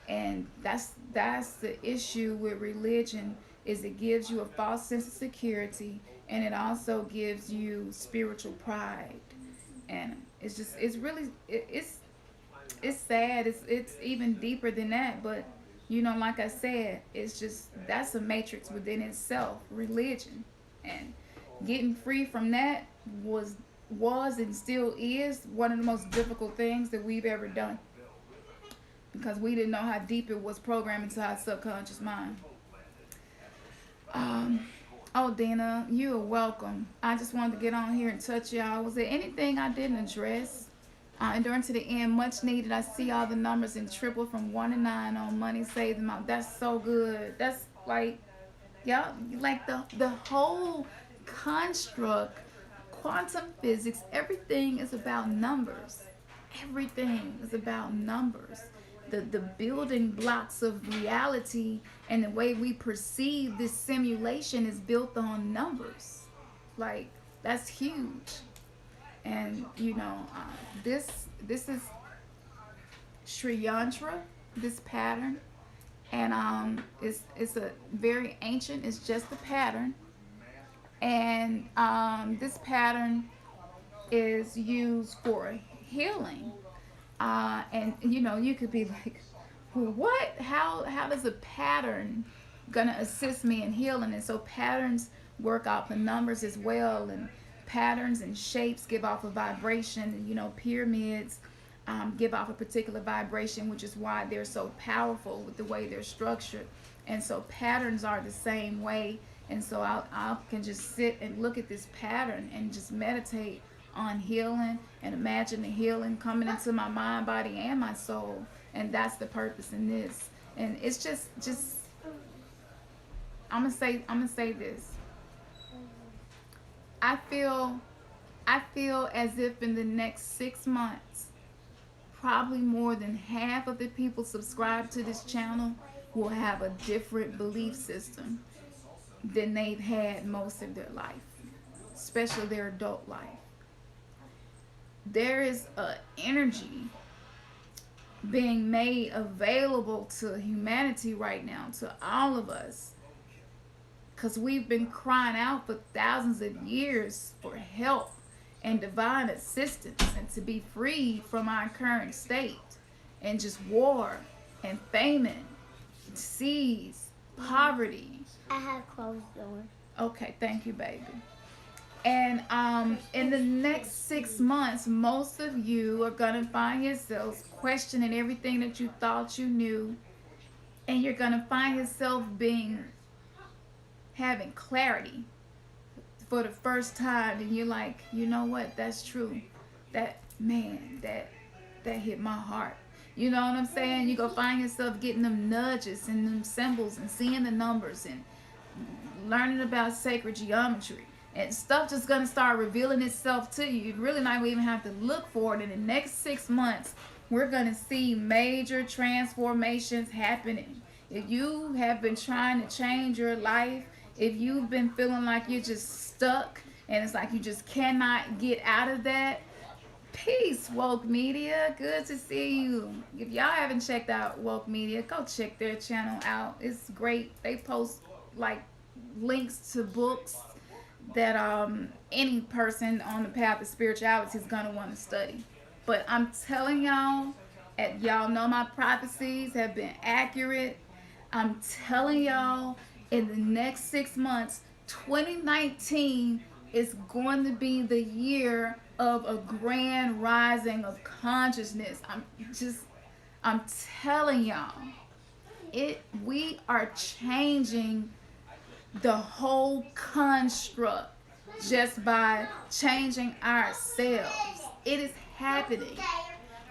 and that's the issue with religion is it gives you a false sense of security, and it also gives you spiritual pride, and it's really it's sad. It's even deeper than that. But like I said, it's just that's a matrix within itself, religion, and getting free from that was and still is one of the most difficult things that we've ever done because we didn't know how deep it was programmed into our subconscious mind. Um, oh, Dana, you are welcome. I just wanted to get on here and touch y'all. Was there anything I didn't address? Enduring to the end, much needed. I see all the numbers in triple from 1 to 9 on money saved amount. That's so good. That's like, yeah, like the whole construct, quantum physics, everything is about numbers. Everything is about numbers. The building blocks of reality and the way we perceive this simulation is built on numbers. Like that's huge. And this is Sri Yantra, this pattern, and it's a very ancient. It's just a pattern, and this pattern is used for healing. And you could be like, what? How does a pattern gonna assist me in healing? And so patterns work out the numbers as well, and patterns and shapes give off a vibration. And, pyramids give off a particular vibration, which is why they're so powerful with the way they're structured. And so patterns are the same way. And so I can just sit and look at this pattern and just meditate on healing and imagine the healing coming into my mind, body, and my soul. And that's the purpose in this. And it's just I'm gonna say this. I feel as if in the next 6 months, probably more than half of the people subscribed to this channel will have a different belief system than they've had most of their life, especially their adult life. There is a energy being made available to humanity right now, to all of us, because we've been crying out for thousands of years for help and divine assistance and to be freed from our current state and just war and famine, disease, poverty. I have closed door. Okay, thank you, baby. And in the next 6 months, most of you are gonna find yourselves questioning everything that you thought you knew, and you're gonna find yourself having clarity for the first time, and you're like, you know what? That's true. That man, that hit my heart. You know what I'm saying? You go find yourself getting them nudges and them symbols and seeing the numbers and learning about sacred geometry. And stuff just gonna start revealing itself to you. You really not even have to look for it. In the next 6 months, we're gonna see major transformations happening. If you have been trying to change your life, if you've been feeling like you're just stuck and it's like you just cannot get out of that, peace, Woke Media. Good to see you. If y'all haven't checked out Woke Media, go check their channel out. It's great. They post like links to books that any person on the path of spirituality is gonna want to study. But I'm telling y'all, y'all know my prophecies have been accurate. I'm telling y'all, in the next 6 months, 2019 is going to be the year of a grand rising of consciousness. I'm telling y'all, we are changing the whole construct just by changing ourselves. It is happening.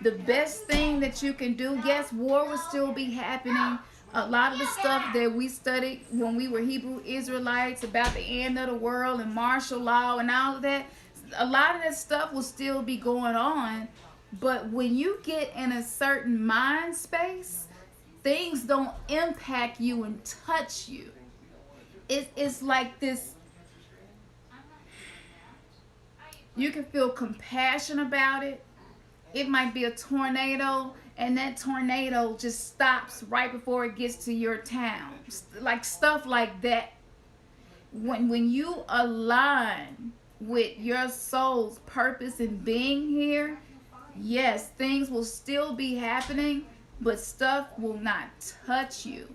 The best thing that you can do, yes, war will still be happening. A lot of the stuff that we studied when we were Hebrew Israelites about the end of the world and martial law and all of that, a lot of that stuff will still be going on. But when you get in a certain mind space, Things don't impact you and touch you. It's like this. You can feel compassion about it. It might be a tornado, and that tornado just stops right before it gets to your town. Like stuff like that. When you align with your soul's purpose in being here, yes, things will still be happening, but stuff will not touch you.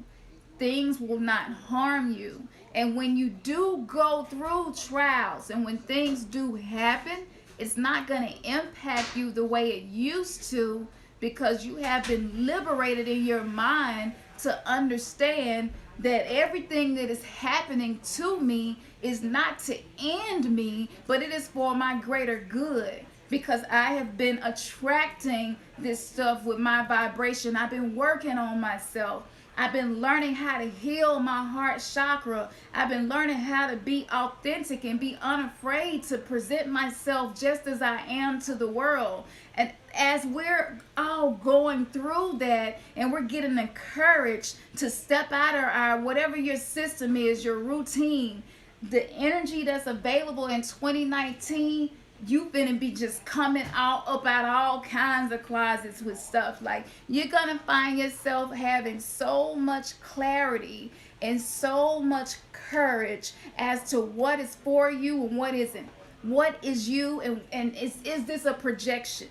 Things will not harm you. And when you do go through trials and when things do happen, it's not going to impact you the way it used to, because you have been liberated in your mind to understand that everything that is happening to me is not to end me, but it is for my greater good, because I have been attracting this stuff with my vibration. I've been working on myself. I've been learning how to heal my heart chakra. I've been learning how to be authentic and be unafraid to present myself just as I am to the world. And as we're all going through that and we're getting encouraged to step out of our whatever your system is, your routine, the energy that's available in 2019, you finna be just coming out up out all kinds of closets with stuff. Like, you're gonna find yourself having so much clarity and so much courage as to what is for you and what isn't. What is you, and is this a projection?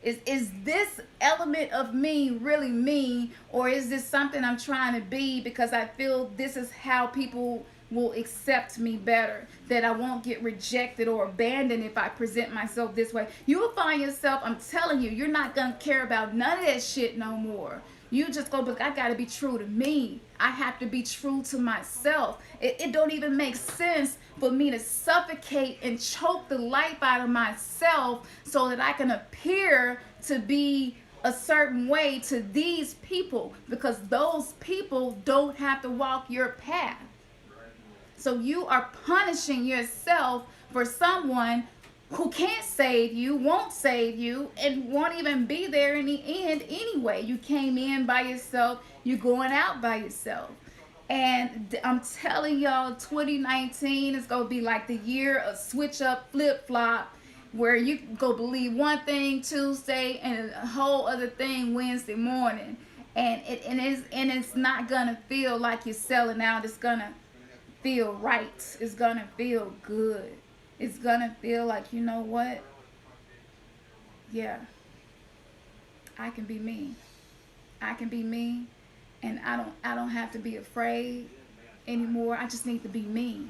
Is this element of me really me, or is this something I'm trying to be because I feel this is how people will accept me better, that I won't get rejected or abandoned if I present myself this way? You will find yourself, I'm telling you, you're not gonna care about none of that shit no more. You just go, look, I gotta be true to me. I have to be true to myself. It don't even make sense for me to suffocate and choke the life out of myself so that I can appear to be a certain way to these people, because those people don't have to walk your path. So you are punishing yourself for someone who can't save you, won't save you, and won't even be there in the end anyway. You came in by yourself, you're going out by yourself. And I'm telling y'all, 2019 is going to be like the year of switch up, flip flop, where you go believe one thing Tuesday and a whole other thing Wednesday morning. And it's not going to feel like you're selling out. It's going to feel right. It's gonna feel good. It's gonna feel like, you know what? Yeah, I can be me. I can be me, and I don't have to be afraid anymore. I just need to be me.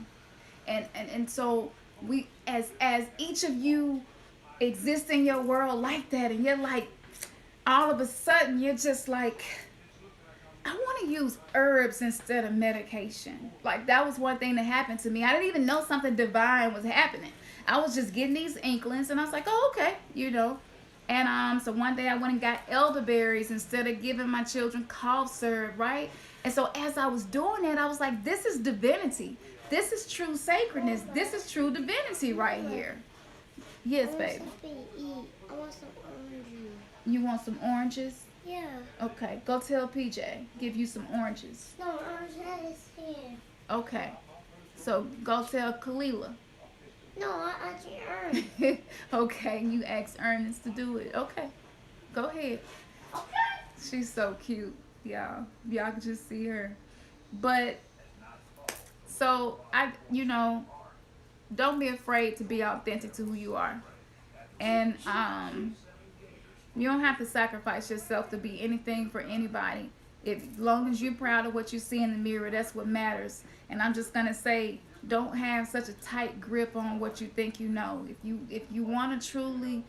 And so we, as each of you exist in your world like that, and you're like, all of a sudden you're just like, I want to use herbs instead of medication. Like, that was one thing that happened to me. I didn't even know something divine was happening. I was just getting these inklings, and I was like, oh, okay, you know. And so one day I went and got elderberries instead of giving my children cough syrup, right? And so as I was doing that, I was like, this is divinity. This is true sacredness. This is true divinity right here. Yes, I want baby. something to eat. I want some orange juice. You want some oranges? Yeah. Okay, go tell PJ. Give you some oranges. No, orange that is here. Okay. So go tell Kalila. No, I can't earn. Okay, you asked Ernest to do it. Okay, go ahead. Okay. She's so cute, y'all. Y'all can just see her. But so don't be afraid to be authentic to who you are, and you don't have to sacrifice yourself to be anything for anybody. If long as you're proud of what you see in the mirror, that's what matters. And I'm just gonna say, don't have such a tight grip on what you think you know. If you want to truly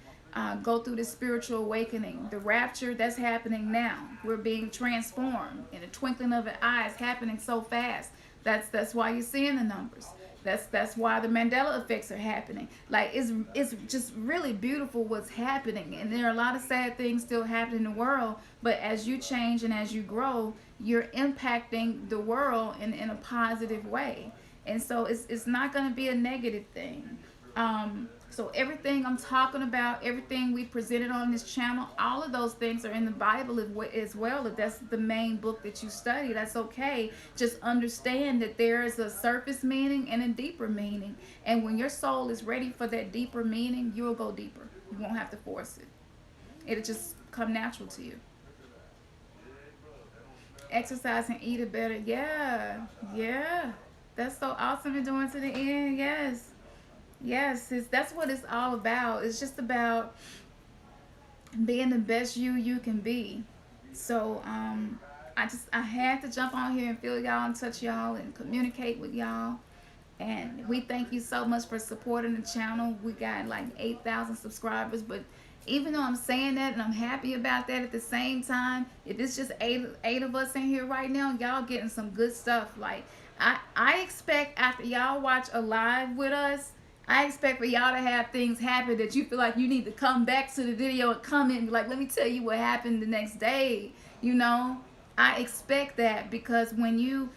go through this spiritual awakening, the rapture that's happening now, we're being transformed in a twinkling of an eye. It's happening so fast. That's why you're seeing the numbers. That's why the Mandela effects are happening. Like, it's just really beautiful what's happening, and there are a lot of sad things still happening in the world. But as you change and as you grow, you're impacting the world in a positive way, and so it's not going to be a negative thing. So everything I'm talking about, everything we presented on this channel, all of those things are in the Bible as well. If that's the main book that you study, that's okay. Just understand that there is a surface meaning and a deeper meaning. And when your soul is ready for that deeper meaning, you'll go deeper. You won't have to force it. It'll just come natural to you. Exercise and eat it better. Yeah. Yeah. That's so awesome to doing to the end. Yes. Yes, that's what it's all about. It's just about being the best you can be. So I had to jump on here and feel y'all and touch y'all and communicate with y'all. And we thank you so much for supporting the channel. We got like 8,000 subscribers, but even though I'm saying that and I'm happy about that, at the same time, if it's just eight of us in here right now, y'all getting some good stuff. Like I expect after y'all watch a live with us, I expect for y'all to have things happen that you feel like you need to come back to the video and comment and be like, let me tell you what happened the next day. You know, I expect that because when you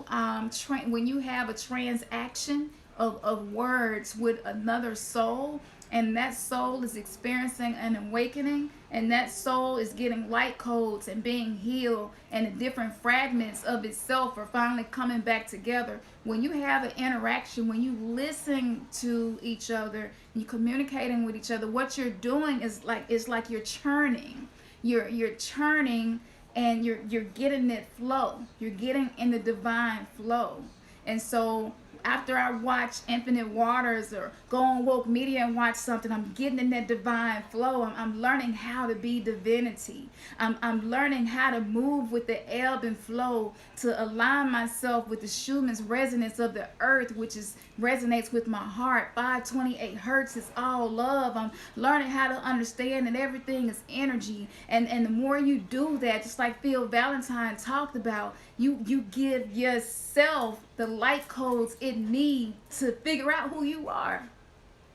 have a transaction of words with another soul, and that soul is experiencing an awakening, and that soul is getting light codes and being healed, and the different fragments of itself are finally coming back together. When you have an interaction, when you listen to each other, you communicating with each other, what you're doing is like, it's like you're churning. You're churning, and you're getting that flow. You're getting in the divine flow. And so after I watch Infinite Waters or go on Woke Media and watch something, I'm getting in that divine flow. I'm learning how to be divinity. I'm learning how to move with the ebb and flow to align myself with the Schumann's resonance of the earth, which is resonates with my heart. 528 hertz is all love. I'm learning how to understand that everything is energy. And the more you do that, just like Phil Valentine talked about, you give yourself the light codes it needs to figure out who you are.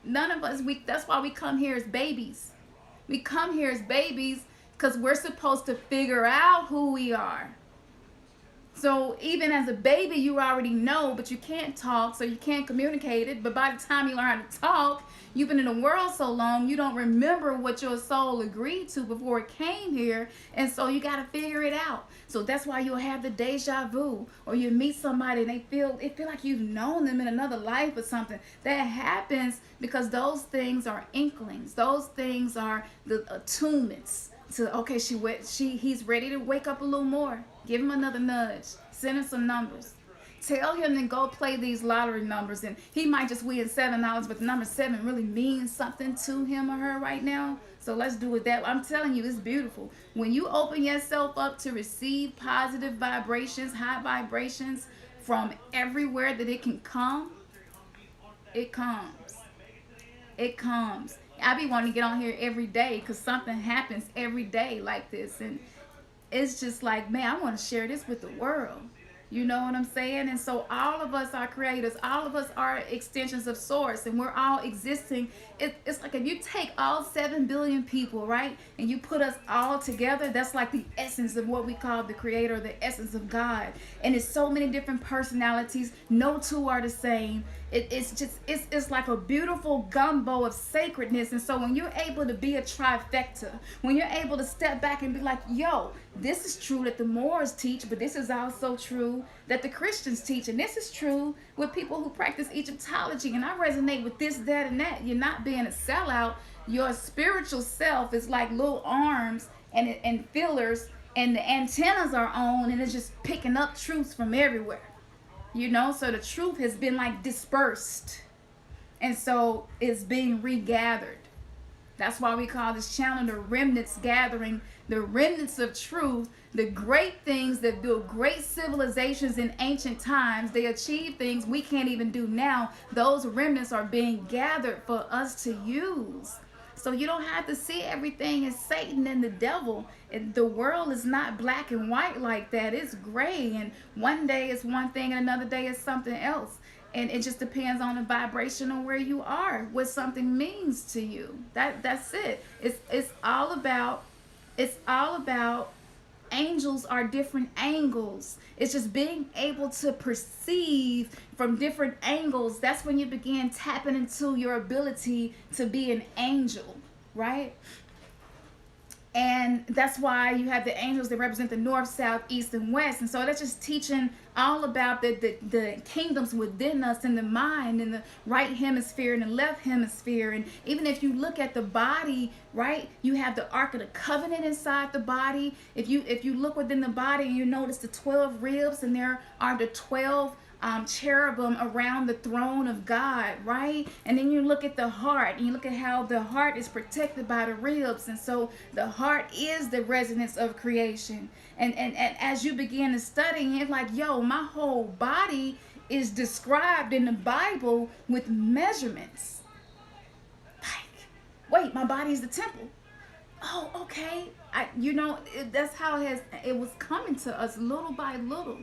None of us, that's why we come here as babies. We come here as babies because we're supposed to figure out who we are. So even as a baby, you already know, but you can't talk, so you can't communicate it. But by the time you learn how to talk, you've been in the world so long, you don't remember what your soul agreed to before it came here. And so you got to figure it out. So that's why you'll have the deja vu, or you meet somebody and it feel like you've known them in another life or something. That happens because those things are inklings. Those things are the attunements to, okay, he's ready to wake up a little more. Give him another nudge. Send him some numbers. Tell him to go play these lottery numbers, and he might just win $7, but the number 7 really means something to him or her right now. So let's do it that way. I'm telling you, it's beautiful. When you open yourself up to receive positive vibrations, high vibrations from everywhere that it can come, it comes. It comes. I be wanting to get on here every day because something happens every day like this, and it's just like, man, I want to share this with the world. You know what I'm saying? And so all of us are creators. All of us are extensions of source, and we're all existing. It's like if you take all 7 billion people, right, and you put us all together, that's like the essence of what we call the creator, the essence of God. And it's so many different personalities. No two are the same. It's like a beautiful gumbo of sacredness. And so when you're able to be a trifecta, when you're able to step back and be like, yo, this is true that the Moors teach, but this is also true that the Christians teach, and this is true with people who practice Egyptology, and I resonate with this, that, and that. You're not being a sellout. Your spiritual self is like little arms and fillers, and the antennas are on, and it's just picking up truths from everywhere. You know, so the truth has been like dispersed, and so it's being regathered. That's why we call this channel the Remnants Gathering, the remnants of truth, the great things that built great civilizations in ancient times. They achieved things we can't even do now. Those remnants are being gathered for us to use. So you don't have to see everything as Satan and the devil. The world is not black and white like that. It's gray, and one day is one thing and another day is something else. And it just depends on the vibration of where you are, what something means to you. That's it. It's all about angels are different angles. It's just being able to perceive from different angles. That's when you begin tapping into your ability to be an angel, right? And that's why you have the angels that represent the north, south, east, and west. And so that's just teaching all about the kingdoms within us, in the mind, in the right hemisphere and the left hemisphere. And even if you look at the body, right, you have the ark of the covenant inside the body. If you look within the body and you notice the 12 ribs, and there are the 12 cherubim around the throne of God, right? And then you look at the heart, and you look at how the heart is protected by the ribs. And so the heart is the resonance of creation. And as you begin to study, it's like, yo, my whole body is described in the Bible with measurements. Like, wait, my body is the temple. Oh, okay. That's how it was coming to us little by little.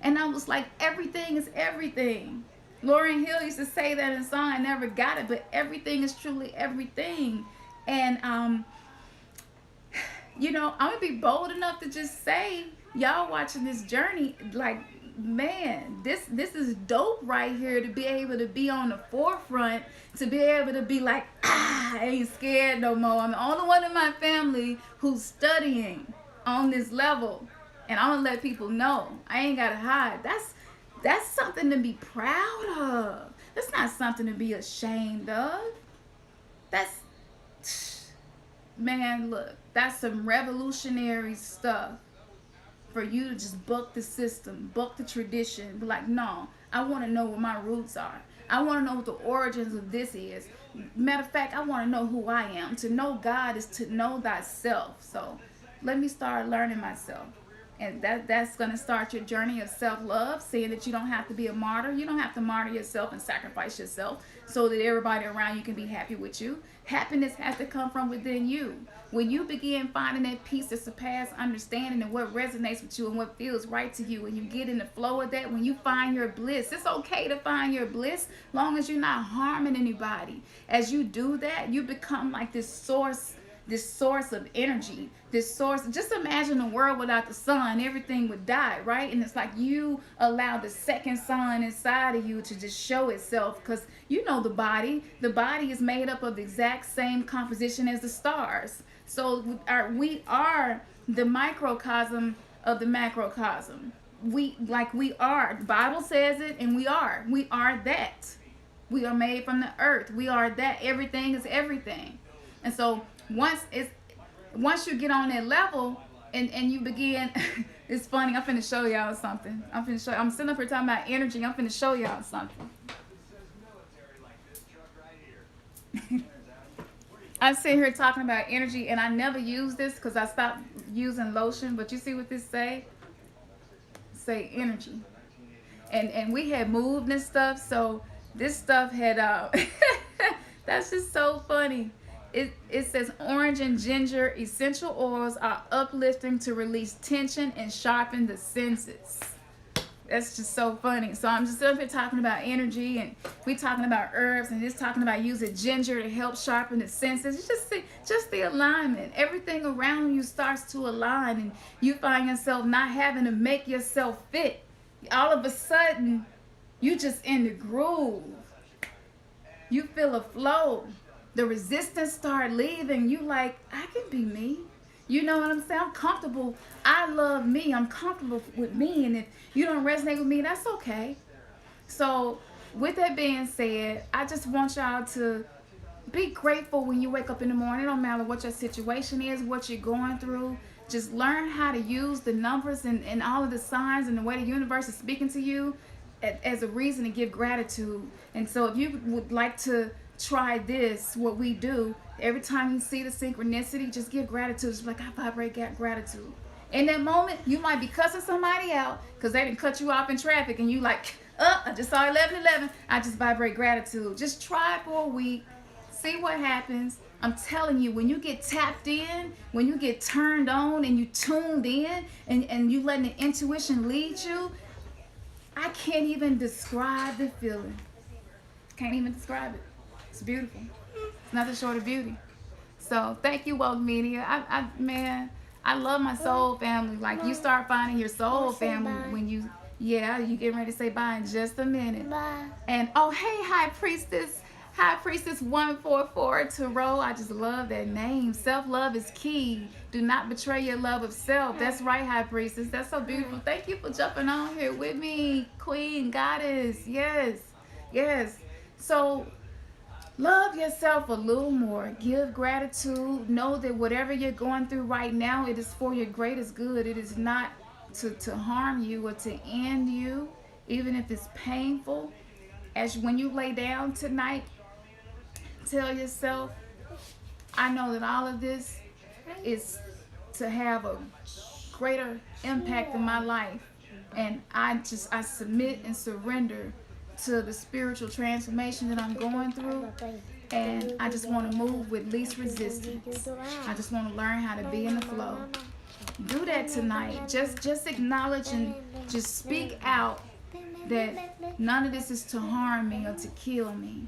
And I was like, everything is everything. Lauryn Hill used to say that in a song. I never got it, but everything is truly everything. And I'm gonna be bold enough to just say, y'all watching this journey, like, man, this is dope right here, to be able to be on the forefront, to be able to be like, I ain't scared no more. I'm the only one in my family who's studying on this level. And I'm gonna let people know I ain't gotta hide. That's something to be proud of. That's not something to be ashamed of. That's Man, look, that's some revolutionary stuff for you to just buck the system, buck the tradition. Be like, no, I want to know what my roots are. I want to know what the origins of this is. Matter of fact, I want to know who I am. To know God is to know thyself. So let me start learning myself. And that's going to start your journey of self-love, saying that you don't have to be a martyr. You don't have to martyr yourself and sacrifice yourself so that everybody around you can be happy with you. Happiness has to come from within you. When you begin finding that peace that surpasses understanding and what resonates with you and what feels right to you, and you get in the flow of that, when you find your bliss, it's okay to find your bliss long as you're not harming anybody. As you do that, you become like this source of energy, this source. Just imagine a world without the sun, everything would die, right? And it's like you allow the second sun inside of you to just show itself, because the body is made up of the exact same composition as the stars. So we are the microcosm of the macrocosm. We are, the Bible says it, and we are that. We are made from the earth. We are that. Everything is everything. And so once you get on that level, and you begin, it's funny, I'm finna show y'all something. I'm sitting up here talking about energy. I'm finna show y'all something. I'm sitting here talking about energy, and I never use this because I stopped using lotion. But you see what this say? Say energy. And we had moved and stuff, so this stuff had that's just so funny. It says orange and ginger essential oils are uplifting to release tension and sharpen the senses. That's just so funny. So I'm just up here talking about energy, and we talking about herbs, and just talking about using ginger to help sharpen the senses. It's just the alignment. Everything around you starts to align, and you find yourself not having to make yourself fit. All of a sudden, you just in the groove. You feel a flow. The resistance start leaving. You like, I can be me. You know what I'm saying? I'm comfortable. I love me. I'm comfortable with me. And if you don't resonate with me, that's okay. So with that being said, I just want y'all to be grateful when you wake up in the morning. It don't matter what your situation is, what you're going through. Just learn how to use the numbers and all of the signs and the way the universe is speaking to you as a reason to give gratitude. And so if you would like to try this, what we do, every time you see the synchronicity, just give gratitude. Just like, I vibrate gratitude. In that moment, you might be cussing somebody out because they didn't cut you off in traffic, and you like, I just saw 11:11. I just vibrate gratitude. Just try it for a week. See what happens. I'm telling you, when you get tapped in, when you get turned on and you tuned in, and you letting the intuition lead you, I can't even describe the feeling. Can't even describe it. It's beautiful. It's nothing short of beauty. So thank you, Woke Media. Man, I love my soul family. Like you start finding your soul Say family bye. when you get ready to say bye in just a minute. Bye. And oh hey, High Priestess 144 Tarot. I just love that name. Self love is key. Do not betray your love of self. That's right, High Priestess. That's so beautiful. Thank you for jumping on here with me, Queen Goddess. Yes, yes. So love yourself a little more. Give gratitude. Know that whatever you're going through right now, it is for your greatest good. It is not to harm you or to end you, even if it's painful. As when you lay down tonight, tell yourself, I know that all of this is to have a greater impact in my life. And I submit and surrender to the spiritual transformation that I'm going through. And I just want to move with least resistance. I just want to learn how to be in the flow. Do that tonight. Just acknowledge and just speak out that none of this is to harm me or to kill me.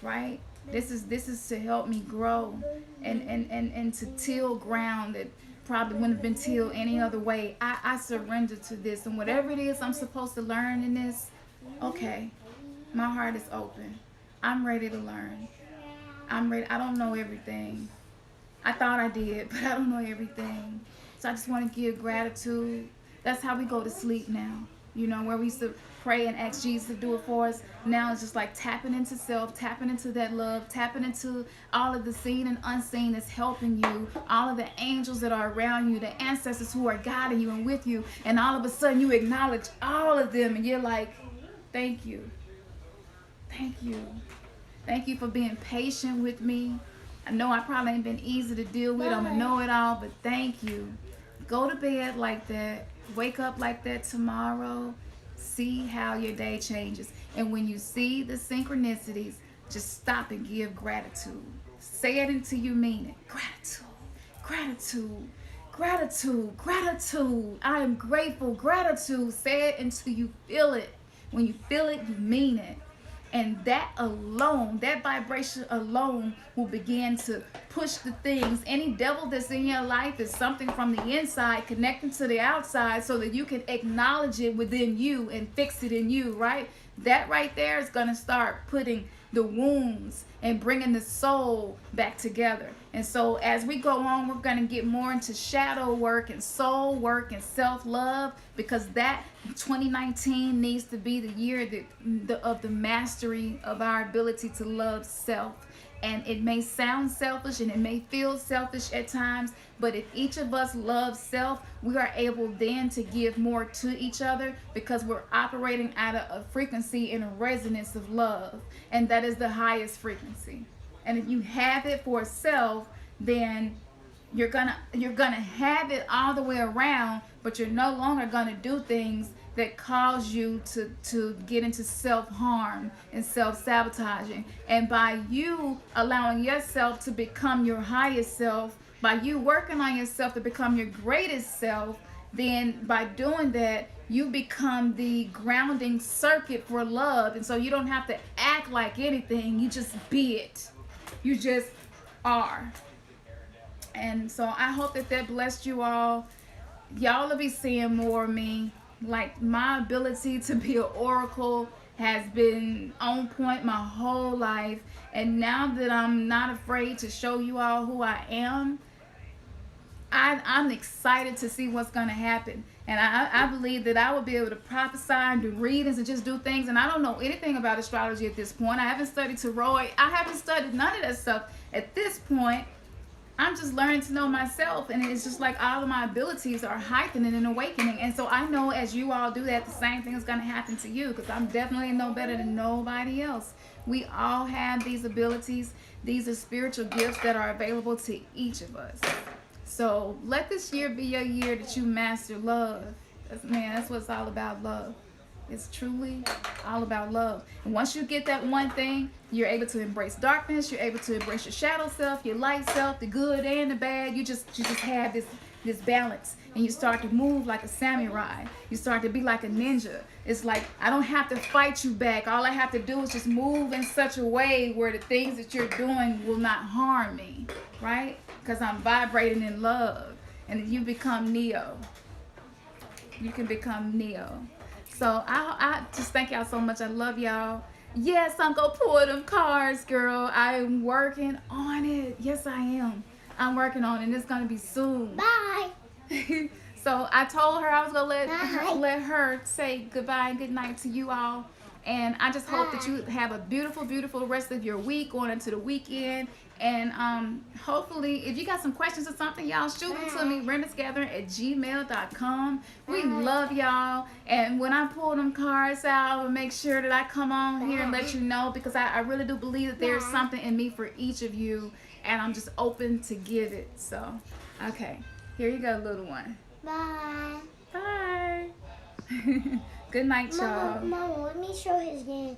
Right? This is to help me grow and to till ground that probably wouldn't have been tilled any other way. I surrender to this, and whatever it is I'm supposed to learn in this, okay, my heart is open. I'm ready to learn. I'm ready. I don't know everything. I thought I did, but I don't know everything. So I just want to give gratitude. That's how we go to sleep now. Where we used to pray and ask Jesus to do it for us. Now it's just like tapping into self, tapping into that love, tapping into all of the seen and unseen that's helping you, all of the angels that are around you, the ancestors who are guiding you and with you, and all of a sudden you acknowledge all of them and you're like, thank you. Thank you. Thank you for being patient with me. I know I probably ain't been easy to deal with. I'm a know-it-all, but thank you. Go to bed like that. Wake up like that tomorrow. See how your day changes. And when you see the synchronicities, just stop and give gratitude. Say it until you mean it. Gratitude, gratitude, gratitude, gratitude. I am grateful. Gratitude. Say it until you feel it. When you feel it, you mean it. And that alone, that vibration alone will begin to push the things. Any devil that's in your life is something from the inside connecting to the outside so that you can acknowledge it within you and fix it in you, right? That right there is going to start putting the wounds and bringing the soul back together. And so as we go on, we're going to get more into shadow work and soul work and self-love, because that 2019 needs to be the year of the mastery of our ability to love self. And it may sound selfish and it may feel selfish at times, but if each of us loves self, we are able then to give more to each other because we're operating at a frequency and a resonance of love. And that is the highest frequency. And if you have it for self, then you're gonna have it all the way around, but you're no longer gonna do things that cause you to get into self-harm and self-sabotaging. And by you allowing yourself to become your highest self, by you working on yourself to become your greatest self, then by doing that, you become the grounding circuit for love. And so you don't have to act like anything, you just be it. You just are. And so I hope that blessed you all. Y'all will be seeing more of me. Like, my ability to be an oracle has been on point my whole life. And now that I'm not afraid to show you all who I am, I'm excited to see what's going to happen. And I believe that I will be able to prophesy and do readings and just do things. And I don't know anything about astrology at this point. I haven't studied tarot. I haven't studied none of that stuff at this point. I'm just learning to know myself, and it's just like all of my abilities are heightening and awakening. And so I know as you all do that, the same thing is going to happen to you, because I'm definitely no better than nobody else. We all have these abilities. These are spiritual gifts that are available to each of us. So let this year be your year that you master love. That's what it's all about, love. It's truly all about love. And once you get that one thing, you're able to embrace darkness. You're able to embrace your shadow self, your light self, the good and the bad. You just have this balance, and you start to move like a samurai. You start to be like a ninja. It's like, I don't have to fight you back. All I have to do is just move in such a way where the things that you're doing will not harm me, right? Because I'm vibrating in love. and you become Neo. You can become Neo. So I just thank y'all so much. I love y'all. Yes, I'm gonna pull them cards, girl. I'm working on it. Yes, I am. I'm working on it, and it's gonna be soon. Bye. So I told her I was gonna Bye. let her say goodbye and good night to you all. And I just hope that you have a beautiful, beautiful rest of your week going into the weekend. And hopefully, if you got some questions or something, y'all shoot them to me, remixgathering@gmail.com. We love y'all. And when I pull them cards out, I will make sure that I come on here and let you know, because I really do believe that there's something in me for each of you. And I'm just open to give it. So, okay. Here you go, little one. Bye. Bye. Good night, y'all. Mama, let me show his game.